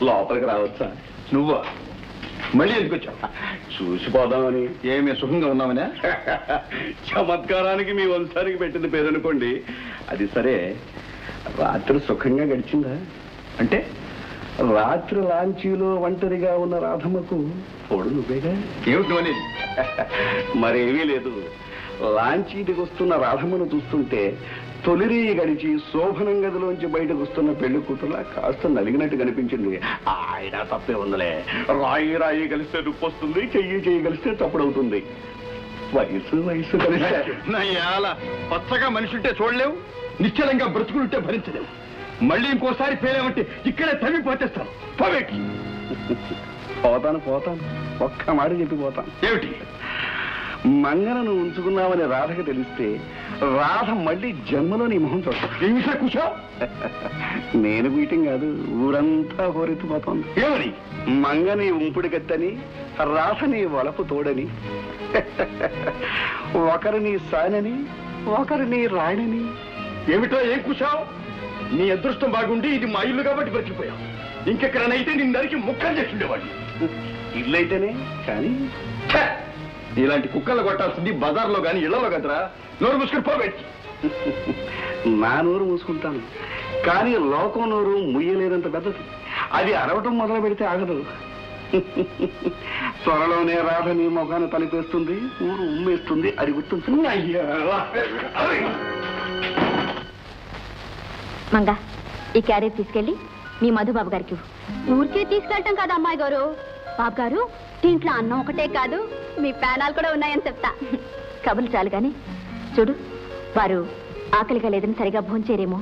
లోపలికి రావచ్చా? నువ్వా? మళ్ళీ ఎందుకు వచ్చావు? చూసిపోదామని. ఏమి సుఖంగా ఉన్నామనే? చమత్కారానికి మీ వంశానికి పెట్టింది పేరు అనుకోండి. అది సరే, రాత్రి సుఖంగా గడిచిందా? అంటే రాత్రి లాంచీలో ఒంటరిగా ఉన్న రాధమ్మకు తోడు నువ్వేగా? ఏమిటి అనేది? మరేమీ లేదు. లాంచీ దిగొస్తున్న రాధమ్మను చూస్తుంటే తొలిరి గడిచి శోభనం గదిలోంచి బయటకు వస్తున్న పెళ్లి కూతురులా కాస్త నలిగినట్టు కనిపించింది. ఆయన తప్పే ఉందలే. రాయి రాయి కలిస్తే రుప్పు వస్తుంది, చెయ్యి కలిస్తే తప్పుడవుతుంది. వయసు కలిస్తే పచ్చగా మనిషి ఉంటే చూడలేవు, నిశ్చలంగా బ్రతుకులుంటే భరించలేవు. మళ్ళీ ఇంకోసారి పేరేమంటే ఇక్కడే తవ్వి పోతేస్తాను. పోతాను ఒక్క మాట చెప్పి పోతాను. ఏమిటి? మంగనను ఉంచుకున్నామని రాధకు తెలిస్తే రాధ మళ్ళీ జన్మలో నీ మొహం చూడతా. కూర్చో. నేను బీటింగ్ కాదు, ఊరంతా హోరెత్తిపోతోంది. ఏమని? మంగని ఉంపుడు గత్తని, రాధని వలపు తోడని, ఒకరిని సానని ఒకరిని రాణని. ఏమిటో ఏం కూర్చావు? నీ అదృష్టం బాగుండి ఇది మా ఇల్లు కాబట్టి బ్రతికిపోయావు. ఇంకెక్కడనైతే నిన్ను నరికి ముక్కలు చేస్తుండేవాడిని. ఇల్లు అయితేనే కానీ ఇలాంటి కుక్కలు కొట్టాల్సింది బజార్లో కానీ ఇళ్లలో కదరా. నోరు మూసుకుని పోబెట్టి. నా నోరు మూసుకుంటాను, కానీ లోకం నోరు ముయ్యలేనంత పెద్దది. అది అరవటం మొదలు పెడితే ఆగదు. త్వరలోనే రాధ నీ మొఖాన్ని తలిపేస్తుంది, ఊరు ఉమ్మేస్తుంది. అది గుర్తుంటుంది. అయ్యా మంగా, ఈ క్యారేజ్ తీసుకెళ్ళి మీ మధుబాబు గారికి. ఊరికే తీసుకెళ్ళటం కాదు అమ్మాయి గారు. బాబు గారు, దీంట్లో అన్నం ఒకటే కాదు, మీ ప్రాణాలు కూడా ఉన్నాయని చెప్తా. కబుర్లు చాలు గాని చూడు, వారు ఆకలిగా లేదని సరిగా భోంచేరేమో.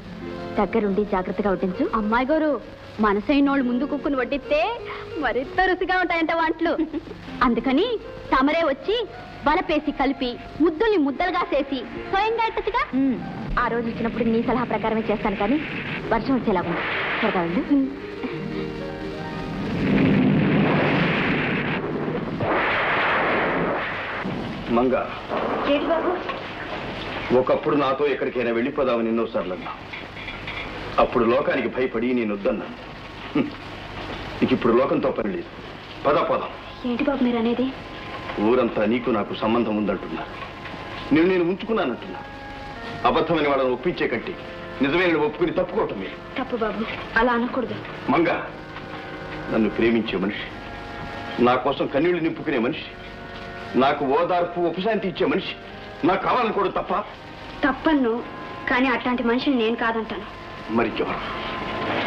దగ్గరుండి జాగ్రత్తగా వడ్డించు. అమ్మాయి గారు, మనసైనోళ్ళు ముందు కుక్కుని వడ్డిస్తే మరింత రుచిగా ఉంటాయంట వంటలు. అందుకని తమరే వచ్చి బలపేసి కలిపి ముద్దుల్ని ముద్దలుగా చేసి స్వయంగా ఎట్టచ్చుగా. ఆ రోజు వచ్చినప్పుడు నీ సలహా ప్రకారమే చేస్తాను, కానీ వర్షం వచ్చేలాగా త్వరగా వెళ్ళు. మంగా, ఒకప్పుడు నాతో ఎక్కడికైనా వెళ్ళిపోదామని ఎన్నోసార్లు అన్నా. అప్పుడు లోకానికి భయపడి నేను వద్దన్నాను. నీకు ఇప్పుడు లోకంతో పని లేదు. పదాం. ఏంటి బాబు మీరు అనేది? ఊరంతా నీకు నాకు సంబంధం ఉందంటున్నారు. నేను ఉంచుకున్నానంటున్నా. అబద్ధమైన వాళ్ళని ఒప్పించే కంటే నిజమైన ఒప్పుకుని తప్పుకోవటం మీరు. తప్పు బాబు, అలా అనకూడదు. మంగా, నన్ను ప్రేమించే మనిషి, నా కోసం కన్నీళ్లు నింపుకునే మనిషి, నాకు ఓదార్పు ఉపశాంతి ఇచ్చే మనిషి నాకు కావాలనుకోవడం తప్ప? తప్పన్ను, కానీ అట్లాంటి మనిషిని నేను కాదంటాను. మరి ఎవరు?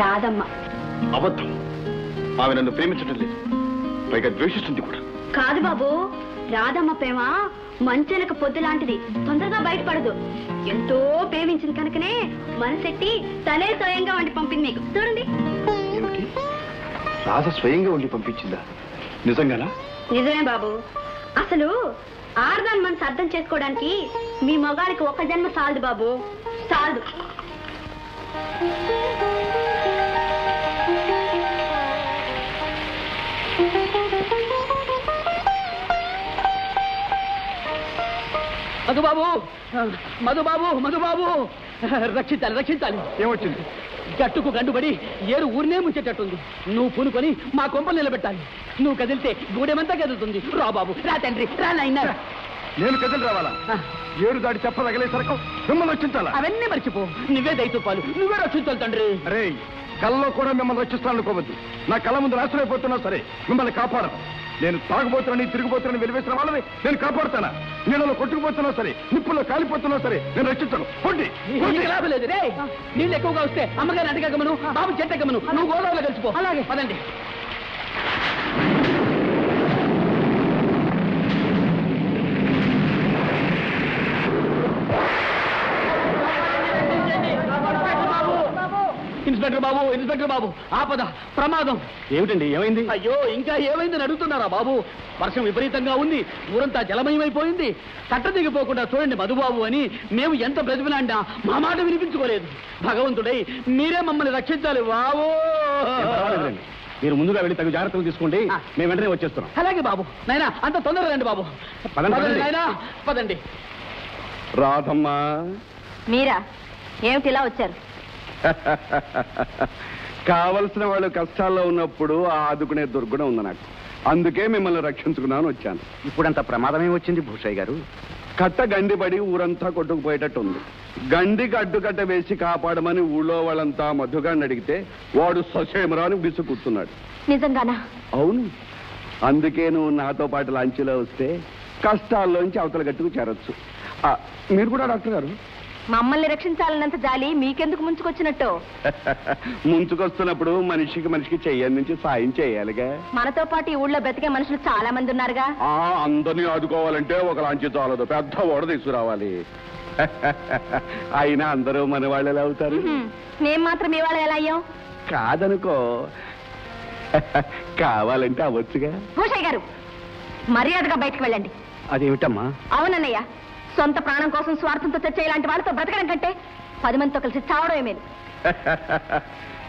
రాదమ్మ. అబద్ధం. ఆమె నన్ను ప్రేమించడం లేదు, పైగా ద్వేషిస్తుంది కూడా. కాదు బాబు, రాధమ్మ ప్రేమ మంచెనక పొద్దు లాంటిది, తొందరగా బయటపడదు. ఎంతో ప్రేమించింది కనుకనే మనసెట్టి తనే స్వయంగా వండి పంపింది మీకు. చూడండి. ఏమిటి? రాధ స్వయంగా వండి పంపించిందా? నిజంగానా? నిజమే బాబు. అసలు ఆడదాని మనసు అర్థం చేసుకోవడానికి మీ మగాడికి ఒక జన్మ చాలదు బాబు, చాలదు. మధుబాబు రక్షించాలి. ఏమొచ్చింది? గట్టుకు గండుబడి ఏరు ఊరినే ముంచేటట్టుంది. నువ్వు పూనుకొని మా కొంపలు నిలబెట్టాలి. నువ్వు కదిలితే గూడెమంతా కదులుతుంది. రా బాబు, రా తండ్రి, రా నాయనా. నేను కదిలి రావాలా? ఏరు దాడి చెప్పదగలే సరకు మిమ్మల్ని రక్షించాలా? అవన్నీ మర్చిపో. నువ్వే దయతూపాలు, నువ్వే రక్షించాలి తండ్రి. అరే, కళ్ళలో కూడా మిమ్మల్ని రక్షిస్తాననుకోవద్దు. నా కళ్ళ ముందు నాశనమైపోతున్నా సరే మిమ్మల్ని కాపాడను. నేను తాగుబోతున్నాను, తిరిగిపోతున్నాను వెలివేసిన వాళ్ళని నేను కాపాడుతానా? నీళ్ళలో కొట్టుకుపోతున్నా సరే, నిప్పుల్లో కాలిపోతున్నా సరే నేను రక్షించను. లాభం లేదు రే. నీళ్ళు ఎక్కువగా వస్తే అమ్మగారి అడగమను, బాబు చెట్టగమను, నువ్వు గోదావరిలో కలిసిపో. అలాగే పదండి. ఇన్స్పెక్టర్ బాబు, ఆపద, ప్రమాదం. ఏమిటండి, ఏమైంది? అయ్యో, ఇంకా ఏమైందని అడుగుతున్నారా బాబు? వర్షం విపరీతంగా ఉంది, ఊరంతా జలమయమైపోయింది. కట్ట దిగిపోకుండా చూడండి మధుబాబు అని మేము ఎంత బ్రతిమలాండా మా మాట వినిపించుకోలేదు. భగవంతుడై మీరే మమ్మల్ని రక్షించాలి బాబు. మీరు ముందుగా వెళ్ళి తగు జాగ్రత్తలు తీసుకోండి, మేము వెంటనే వచ్చేస్తున్నాం. అలాగే బాబు. నాయనా, అంత తొందరగా రండి బాబు. నాయనా, పదండి. రాధమ్మా, మీరా? ఏమిటి ఇలా వచ్చారు? కావలసిన వాళ్ళు కష్టాల్లో ఉన్నప్పుడు ఆ ఆదుకునే దుర్గుణం ఉంది నాకు. అందుకే మిమ్మల్ని రక్షించుకున్నాను వచ్చాను. ఇప్పుడంత ప్రమాదమే వచ్చింది భూషయ్య గారు. కట్ట గండిపడి ఊరంతా కొట్టుకుపోయేటట్టు ఉంది. గండికి అడ్డుకట్ట వేసి కాపాడమని ఊళ్ళో వాళ్ళంతా మధుగాన్ని అడిగితే వాడు ససేమరాని విసుగుతున్నాడు. నిజంగానా? అవును, అందుకే నువ్వు నాతో పాటు లాంచీలో వస్తే కష్టాల్లోంచి అవతల గట్టుకు చేరొచ్చు. మీరు కూడా డాక్టర్ గారు? మమ్మల్ని రక్షించాలన్నంత జాలి మీకెందుకు ముంచుకొచ్చినట్టు? ముంచుకొస్తున్నప్పుడు మనిషికి చెయ్యని నుంచి సాయం చేయాలిగా. మనతో పాటు ఈ ఊళ్ళో బ్రతికే మనుషులు చాలా మంది ఉన్నారుగా. అందరినీ ఆదుకోవాలంటే ఒక లాంచి చాలదు, పెద్ద ఓడ తీసుకురావాలి. అయినా అందరూ మన వాళ్ళు ఎలా అవుతారు? మేం మాత్రం ఇవాళ ఎలా అయ్యాం? కాదనుకో, కావాలంటే అవ్వచ్చుగా. భూషయ్య గారు, మర్యాదగా బయటకు వెళ్ళండి. అదేమిటమ్మా? అవునన్నయ్య, సొంత ప్రాణం కోసం స్వార్థంతో తెచ్చే ఇలాంటి వాళ్ళతో బ్రతకడం కంటే 10 మందితో కలిసి చావడమే మేలు.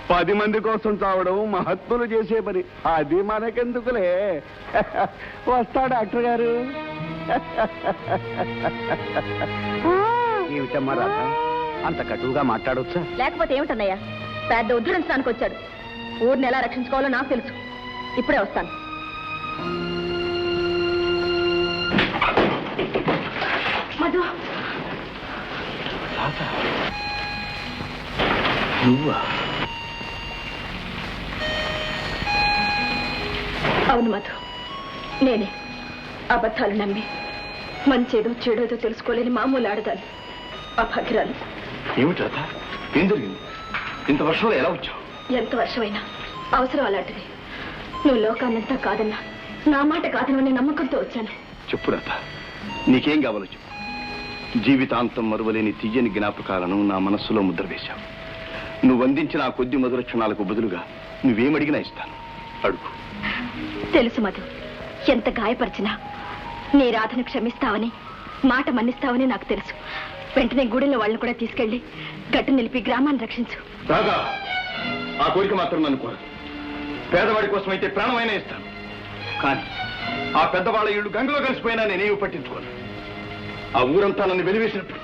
10 మంది కోసం చావడం మహత్తులు చేసే పని, అది మనకెందుకులే. వస్తా డాక్టర్ గారు. ఏమిటమ్మా రాధ, అంత కటువుగా మాట్లాడొచ్చా? లేకపోతే ఏమిటన్నయ్య, పెద్ద ఉద్ధరించడానికి వచ్చాడు. ఊరిని ఎలా రక్షించుకోవాలో నాకు తెలుసు. ఇప్పుడే వస్తాను. మధు, నువ్వా? అవును మధు, నేనే. అబద్ధాలు నమ్మి మంచేదో చెడేదో తెలుసుకోలేని మామూలు ఆడదాన్ని, అభద్రాలు. ఏమిటి రాధ, ఏం జరిగింది? ఇంత వర్షంలో ఎలా వచ్చావు? ఎంత వర్షమైనా అవసరం అలాంటిది. నువ్వు లోకాన్నంతా కాదన్నా నా మాట కాదనని నమ్మకంతో వచ్చాను. చెప్పు రాధ, నీకేం కావాలో చెప్పు. జీవితాంతం మరువలేని తీయని జ్ఞాపకాలను నా మనస్సులో ముద్ర వేశావు. నువ్వు అందించిన ఆ కొద్ది మధుర క్షణాలకు బదులుగా నువ్వేమడిగినా ఇస్తాను, అడుగు. తెలుసు మధు, ఎంత గాయపరిచినా నీ రాధను క్షమిస్తావని, మాట మన్నిస్తావని నాకు తెలుసు. వెంటనే గూడెల్లో వాళ్ళని కూడా తీసుకెళ్లి గట్టు నిలిపి గ్రామాన్ని రక్షించు. రాధా, ఆ కోరిక మాత్రం నన్ను కోరదు. పేదవాడి కోసం అయితే ప్రాణమైనా ఇస్తాను, కానీ ఆ పెద్దవాళ్ళ ఇళ్ళు గంగలో కలిసిపోయినా నేనేమి పట్టించుకోను. ఆ ఊరంతా నన్ను వెలివేసినట్టు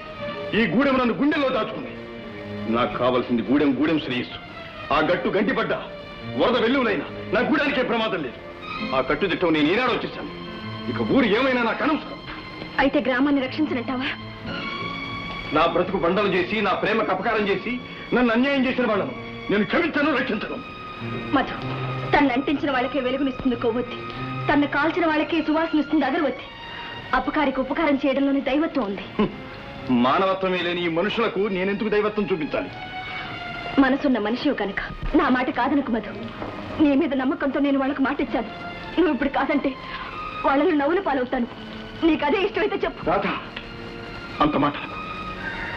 ఈ గూడెం నన్ను గుండెల్లో దాచుకుంది. నాకు కావాల్సింది గూడెం శ్రేయస్సు. ఆ గట్టు గంటిపడ్డా వరద వెల్లువులైనా నా గూడానికే ప్రమాదం లేదు. ఆ కట్టుదిట్టం నేను ఈనాడు వచ్చేసాను. ఇక ఊరు ఏమైనా నాకు అనవసరం. అయితే గ్రామాన్ని రక్షించనంటావా? నా బ్రతుకు బండలు చేసి, నా ప్రేమకు అపకారం చేసి, నన్ను అన్యాయం చేసిన వాళ్ళను నేను క్షమించను, రక్షించను. మధు, తన్ను అంటించిన వాళ్ళకే వెలుగునిస్తుంది కొవ్వొత్తి, తన్ను కాల్చిన వాళ్ళకే సువాసనిస్తుంది అగరవత్తి. అపకారికి ఉపకారం చేయడంలోని దైవత్వం ఉంది. మానవత్వమే లేని ఈ మనుషులకు నేనెందుకు దైవత్వం చూపించాలి? మనసున్న మనిషివి కనుక నా మాట కాదనుకు మధు. నీ మీద నమ్మకంతో నేను వాళ్ళకు మాట ఇచ్చాను. నువ్వు ఇప్పుడు కాదంటే వాళ్ళను నవ్వుల పాలవుతాను. నీకు అదే ఇష్టమైతే చెప్పు. రాధా, అంత మాట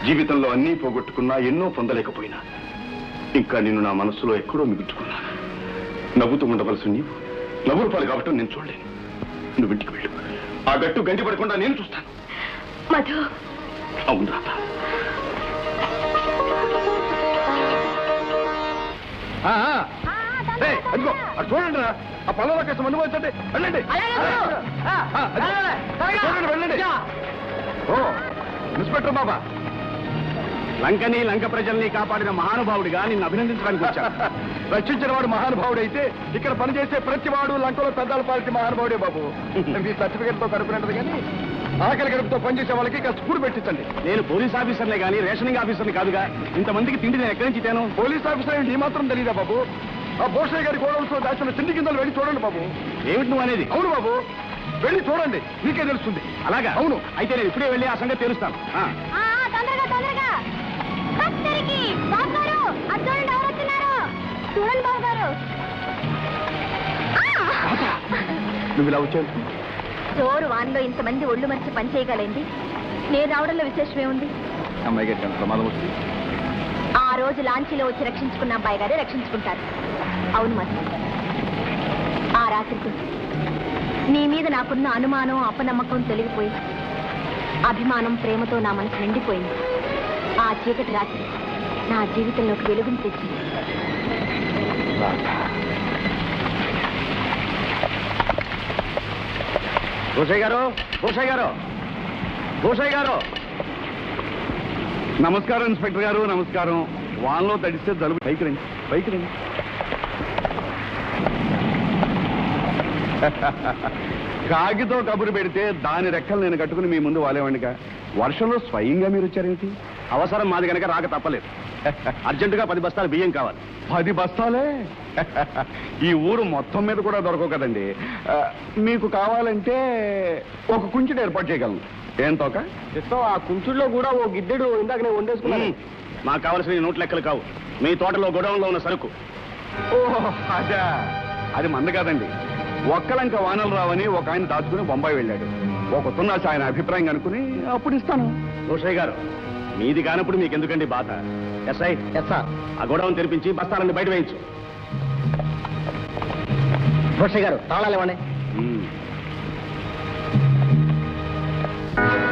జీవితంలో అన్నీ పోగొట్టుకున్నా, ఎన్నో పొందలేకపోయినా ఇంకా నిన్ను నా మనస్సులో ఎక్కడో మిగుల్చుకున్నా. నవ్వుతూ ఉండవలసి నీవు నవ్వుల పాలు కాబట్టి నేను చూడలేను. నువ్వు ఇంటికి వెళ్ళు. ఆ గట్టు గంటి పడకుండా నేను చూస్తాను. మధు. అవును రాధా. అదిగో అది చూడండి రా, ఆ పళ్ళలో కాస్త మందు పోయించండి. వెళ్ళండి, చూడండి, వెళ్ళండి. ఓ ఇన్స్పెక్టర్ బాబా, లంకని లంక ప్రజల్ని కాపాడిన మహానుభావుడిగా నిన్ను అభినందించడానికి వచ్చాను. రక్షించిన వాడు మహానుభావుడైతే ఇక్కడ పనిచేసే ప్రతి వాడు లంకలో పెద్దాల పాలిటీ మహానుభావుడే బాబు. మీ సర్టిఫికేట్ తో కడుపునట్టు కానీ ఆకలి గడుపుతో పనిచేసే వాళ్ళకి కాస్త స్కూల్ పెట్టించండి. నేను పోలీస్ ఆఫీసర్నే కానీ రేషనింగ్ ఆఫీసర్ని కాదుగా. ఇంతమందికి తిండి నేను ఎక్కడి నుంచి తేను? పోలీస్ ఆఫీసర్ ఏంటి, ఈ మాత్రం తెలియదా బాబు? ఆ భూషయ్య గారి గోడౌన్స్ లో దాచిన తిండి కిందలు వెళ్ళి చూడండి బాబు. ఏమిటి నువ్వు అనేది? అవును బాబు, వెళ్ళి చూడండి, మీకే తెలుస్తుంది. అలాగా? అవును. అయితే నేను ఇప్పుడే వెళ్ళి ఆ సంగతి తెలుస్తాను. తొందరగా తొందరగా చూడండి బాబు గారు. నువ్వు ఇలా వచ్చావు. జోరు వాన్లో ఇంతమంది ఒళ్ళు మరిచి పని చేయగలింది. నేను రావడంలో విశేషమే ఉంది. అమ్మాయి గారికి ఎంత ప్రమాదం వస్తుంది? ఆ రోజు లాంచీలో వచ్చి రక్షించుకున్న అబ్బాయి గారే రక్షించుకుంటారు. అవును మరి. ఆ రాత్రికి నీ మీద నాకున్న అనుమానం, అపనమ్మకం తొలగిపోయి అభిమానం, ప్రేమతో నా మనసు నిండిపోయింది. ఆ చీకటి రాత్రి నా జీవితంలోకి వెలుగుని తెచ్చింది. భూషయ్య గారు, భూషయ్య గారు, భూషయ్య గారు. నమస్కారం ఇన్స్పెక్టర్ గారు, నమస్కారం. వానలో తడిస్తే జలుబు. పైకి రండి, పైకి రండి. కాగితో కబురు పెడితే దాని రెక్కలు నేను కట్టుకుని మీ ముందు వాలేవాడిగా. వర్షంలో స్వయంగా మీరు వచ్చారేంటి? అవసరం మాది కనుక రాక తప్పలేదు. అర్జెంటుగా 10 బస్తాలు బియ్యం కావాలి. 10 బస్తాలే? ఈ ఊరు మొత్తం మీద కూడా దొరకవు కదండి. మీకు కావాలంటే ఒక కుంచెడు ఏర్పాటు చేయగలను. ఏం తోక? ఆ కుంచుల్లో కూడా ఓ గిద్దెడు ఇందాక నేను వండేసుకున్నాను. నాకు కావలసిన నోట్ లెక్కలు కావు. మీ తోటలో గొడవంలో ఉన్న సరుకు. ఓహో అదా, అది మంద కాదండి. ఒక్కలంక వానలు రావని ఒక ఆయన దాచుకుని బొంబాయి వెళ్ళాడు. ఒక తున్నాసి ఆయన అభిప్రాయం అనుకుని అప్పుడు ఇస్తాను. రోషయ్య గారు, మీది కానప్పుడు మీకు ఎందుకండి బాధ? ఎస్ఐ ఆ గొడవను తెరిపించి బస్తాలన్నీ బయట వేయించు. రోషయ్య గారు తాళాలు ఇవ్వండి.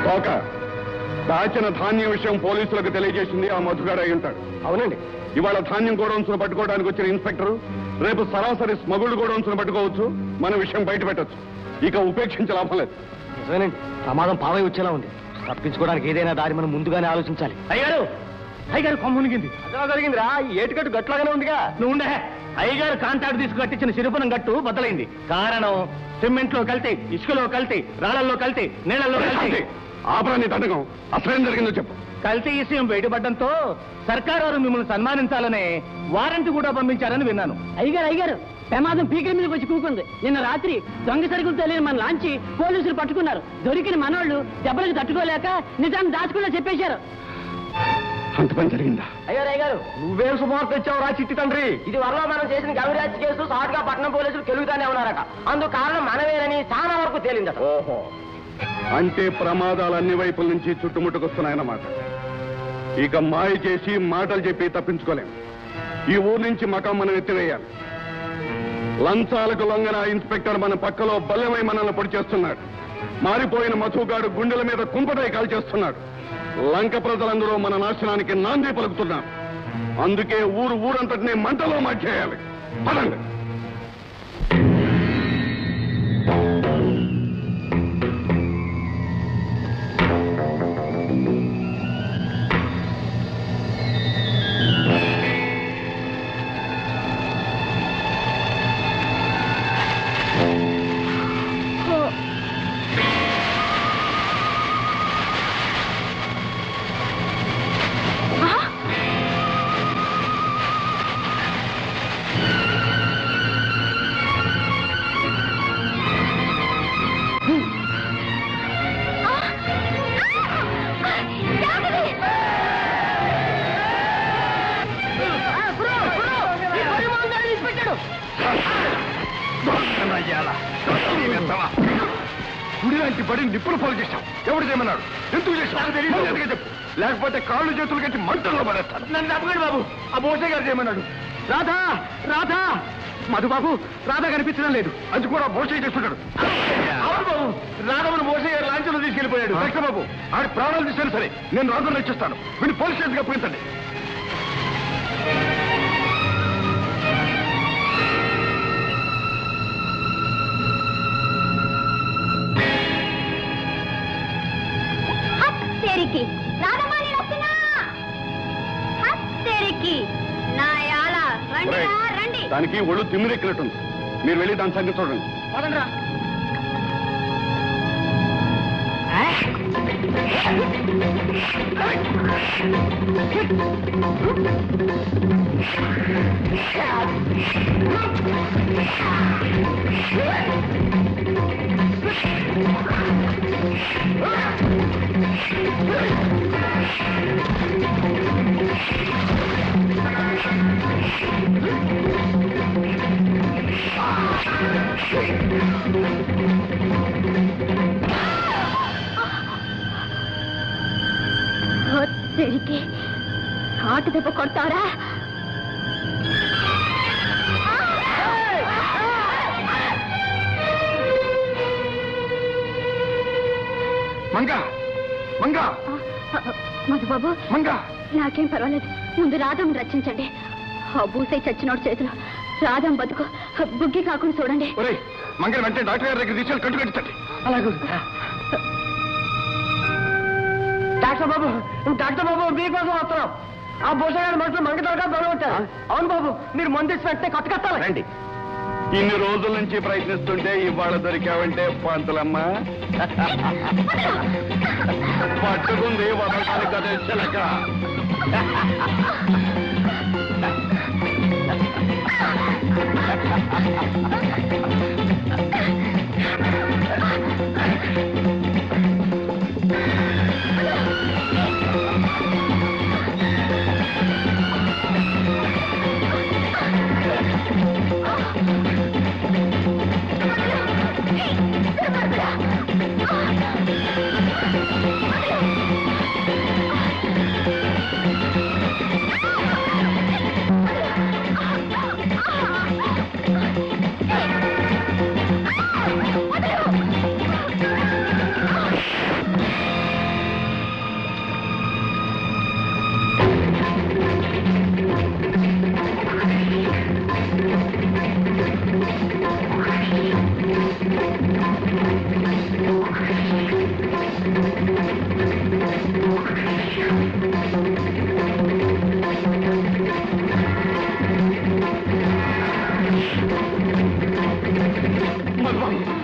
తోక, దాచిన ధాన్యం విషయం పోలీసులకు తెలియజేసింది ఆ మధుగాడు అయి ఉంటాడు. అవునండి. ఇవాళ ధాన్యం గోడౌన్స్ను పట్టుకోవడానికి వచ్చిన ఇన్స్పెక్టర్ రేపు సరాసరి స్మగుల్డ్ గోడౌన్స్ను పట్టుకోవచ్చు. మన విషయం బయట పెట్టచ్చు. ఇక ఉపేక్షించే లాభం లేదు. నిజమేనండి, ప్రమాదం పావై వచ్చేలా ఉంది. తప్పించుకోవడానికి ఏదైనా దారి మనం ముందుగానే ఆలోచించాలి. అయ్యగారు కొమ్మ మునిగింది. అదే జరిగిందిరా, ఈ ఏటుకట్టు గట్లాగానే ఉందిగా. నువ్వు ఉండే. అయ్యగారు కాంట్రాక్ట్ తీసుకు కట్టించిన సిరుపురం గట్టు బద్దలైంది. కారణం సిమెంట్ లో కలితే, ఇసుకలో కలితే, రాళ్లలో కలితే, నీళ్లలో కలితే. ఆపరాన్ని దండకం. అసలేం జరిగిందో చెప్పు. కల్తీ విషయం బయటపడడంతో సర్కారు వారు మిమ్మల్ని సన్మానించాలనే వారెంట్ కూడా పంపించారని విన్నాను. అయ్యగారు ప్రమాదం పీకల మీదకి వచ్చి కూకుంది. నిన్న రాత్రి దొంగ సరుకులు తెలియని మన లాంచి పోలీసులు పట్టుకున్నారు. దొరికిన మనోళ్ళు దెబ్బలకు తట్టుకోలేక నిజాన్ని దాచుకున్నా చెప్పేశారు. అంత పని జరిగిందా? అయ్యారు నువ్వేం శుభవార్త తెచ్చావు రా చిట్టి తండ్రి. ఇది వరలో మనం చేసిన గవిరాజ్ కేసు సాటుగా పట్టణం పోలీసులు కెలుగుతానే ఉన్నారట. అందుకు కారణం మనమేనని చాలా వరకు తేలిందట. ఓహో, అంటే ప్రమాదాలు అన్ని వైపుల నుంచి చుట్టుముట్టుకొస్తున్నాయన్నమాట. ఇక మాయ చేసి మాటలు చెప్పి తప్పించుకోలేం. ఈ ఊరు నుంచి మకం మనం ఎత్తివేయాలి. లంచాలకు లొంగన ఇన్స్పెక్టర్ మన పక్కలో బల్లెమై మనల్ని పొడి చేస్తున్నాడు. మారిపోయిన మధుగాడు గుండెల మీద కుంపటై కాల్చేస్తున్నాడు. లంక ప్రజలందరూ మన నాశనానికి నాంది పలుకుతున్నారు. అందుకే ఊరంతటినీ మంటలో మార్చేయాలి. పదండి. గుడి లాంటి బడిని నిప్పులు పాలు చేశాం. ఎవరు చేయమన్నాడు? ఎందుకు చేశావు? చెప్పు, లేకపోతే కాళ్ళు చేతులు కట్టి మంటల్లో పడేస్తాను. నన్ను తప్పకండి బాబు. ఆ భోషే గారు చేయమన్నాడు. రాధా రాధా మధుబాబు, రాధా కనిపించడం లేదు. అది కూడా భోషే చేస్తున్నాడు. అవును బాబు, రాధవను భోషే గారు లాంఛలో తీసుకెళ్లిపోయాడు. బాబు, ఆడి ప్రాణాలు తీసాను సరే, నేను రాధను రక్షిస్తాను. వీడిని పోలీస్ స్టేషన్కి అప్పగించండి. దానికి ఒళ్ళు తిమ్మిరెక్కినట్టుంది. మీరు వెళ్ళి దాని సంగతి చూడండి. తిరిగి కాటు దెబ్బ కొడతారా? మంగా మంగా మధుబాబు, మంగా, నాకేం పర్వాలేదు. ముందు రాధం రక్షించండి. ఆ బూసై చచ్చినోడు చేతిలో రాధం బతుకు బుగ్గి కాకుండా చూడండి. మంగళ వెంటనే డాక్టర్ గారి దగ్గర తీసుకెళ్ళి కట్టు కట్టించండి. అలాగే. డాక్టర్ బాబు మీకోసం వస్తున్నాం. ఆ భూషగారి మనుషులు మనకి దొరక దొరకొచ్చారు. అవును బాబు, మీరు మందు ఇచ్చి వెంటనే కట్టాలి. రండి. ఇన్ని రోజుల నుంచి ప్రయత్నిస్తుంటే ఇవాళ దొరికావంటే పంతులమ్మ పట్టుకుంది వదలటానికి అదే చిలక.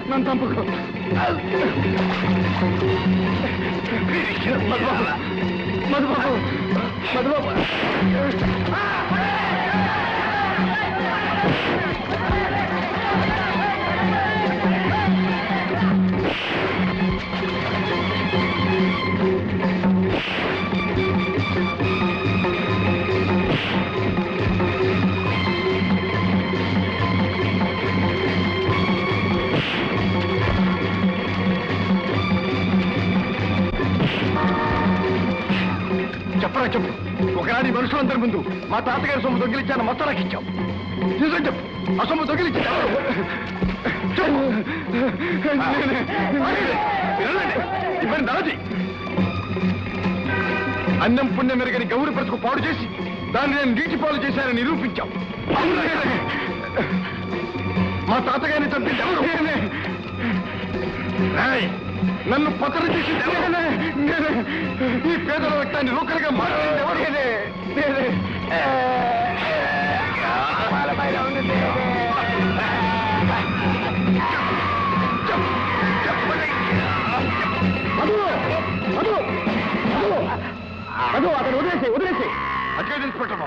నన్ను చంపుకో. మధుబాబు, మధుబాబు. చెప్పరా చెప్పు. ఒకనాడు మనుషులందరి ముందు మా తాతగారి సొమ్ము దొంగిలించాను మొత్తం నాకు ఇచ్చావు. నిజం చెప్పు, ఆ సొమ్ము దొంగిలించా. ఇవన్నీ నాది. అన్నం పుణ్యం మెరుగని గౌరి బ్రతుకు పాడు చేసి దాన్ని నేను నీటి పాలు చేశానని నిరూపించావు. మా తాతగారిని చంపించావు. నన్ను పతన చేసి ఈ పేదల రక్తాన్ని రూకలుగా మాట్లాడింది ఎవరు? అదో అతను వదిలేసి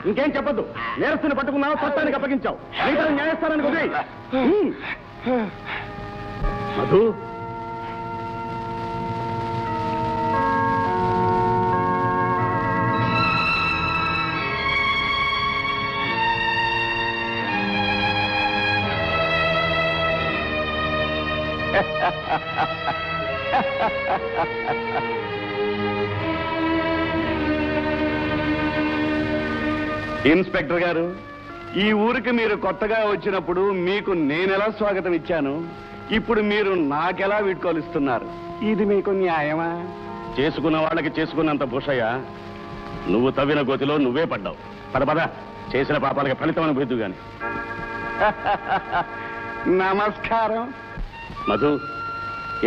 ఇంకేం చెప్పద్దు. నేరస్తుని పట్టుకున్నావు, చట్టానికి అప్పగించావు. మిగతా న్యాయస్థానానికి వదిలేయి. మధు, ఇన్స్పెక్టర్ గారు, ఈ ఊరికి మీరు కొత్తగా వచ్చినప్పుడు మీకు నేనెలా స్వాగతం ఇచ్చాను, ఇప్పుడు మీరు నాకెలా వీడ్కోలిస్తున్నారు? ఇది మీకు న్యాయమా? చేసుకున్న వాళ్ళకి చేసుకున్నంత భూషయ్య, నువ్వు తవ్విన గోతిలో నువ్వే పడ్డావు. పద చేసిన పాపాలకి ఫలితం అనుభవిద్దు గాని. నమస్కారం. మధు,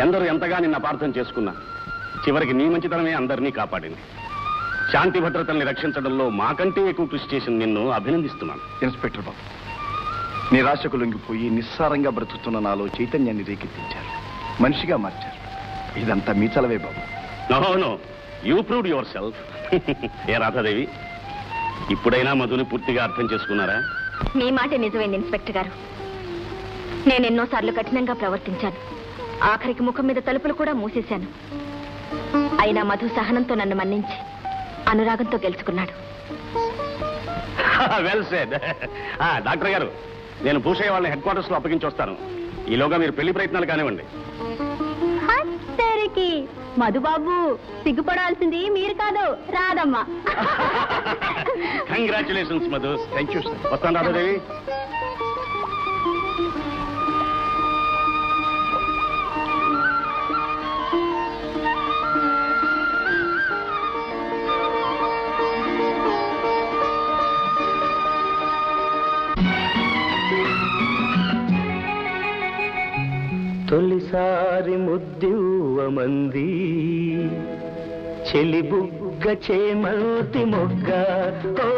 ఎందరూ ఎంతగా నిన్న అపార్థం చేసుకున్నా చివరికి నీ మంచితనమే అందరినీ కాపాడింది. శాంతి భద్రతల్ని రక్షించడంలో మాకంటే ఎక్కువ కృషి చేసిన నిన్ను అభినందిస్తున్నాను. ఇన్స్పెక్టర్ బాబు, నిరాశకు లొంగిపోయి నిస్సారంగా బ్రతుకుతున్న నాలో చైతన్యాన్ని రేకెత్తించారు, మనిషిగా మార్చారు. ఇదంతా మీ చలవే బాబు. No, you proved yourself. ఏ రాధాదేవి, ఇప్పుడైనా మధుని పూర్తిగా అర్థం చేసుకున్నారా? మీ మాట నిజమైంది ఇన్స్పెక్టర్ గారు. నేను ఎన్నోసార్లు కఠినంగా ప్రవర్తించాను. ఆఖరికి ముఖం మీద తలుపులు కూడా మూసేశాను. అయినా మధు సహనంతో నన్ను మన్నించి అనురాగంతో గెలుచుకున్నాడు. Well said. డాక్టర్ గారు, నేను భూషయ్య వాళ్ళని హెడ్ క్వార్టర్స్ లో అప్పగించి వస్తాను. ఈలోగా మీరు పెళ్లి ప్రయత్నాలు కానివ్వండి. మధుబాబు, సిగ్గుపడాల్సింది మీరు కాదు, రాదమ్మా. Congratulations Madhu. Thank you sir. వస్తాను రాధాదేవి. తొలిసారి ముద్దివ్వమంది చెలిబుగ్గ చేమౌతి మొగ్గ ఓ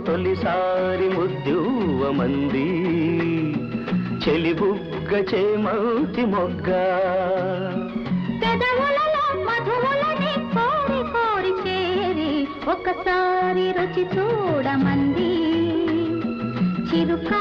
తొలిసారి ముద్దువమంది చెలిబుగ్గ చేమౌతి మొగ్గ పెదవులలో మధువులని కోరి కోరి చేరి ఒకసారి రుచి చూడమంది చిరుక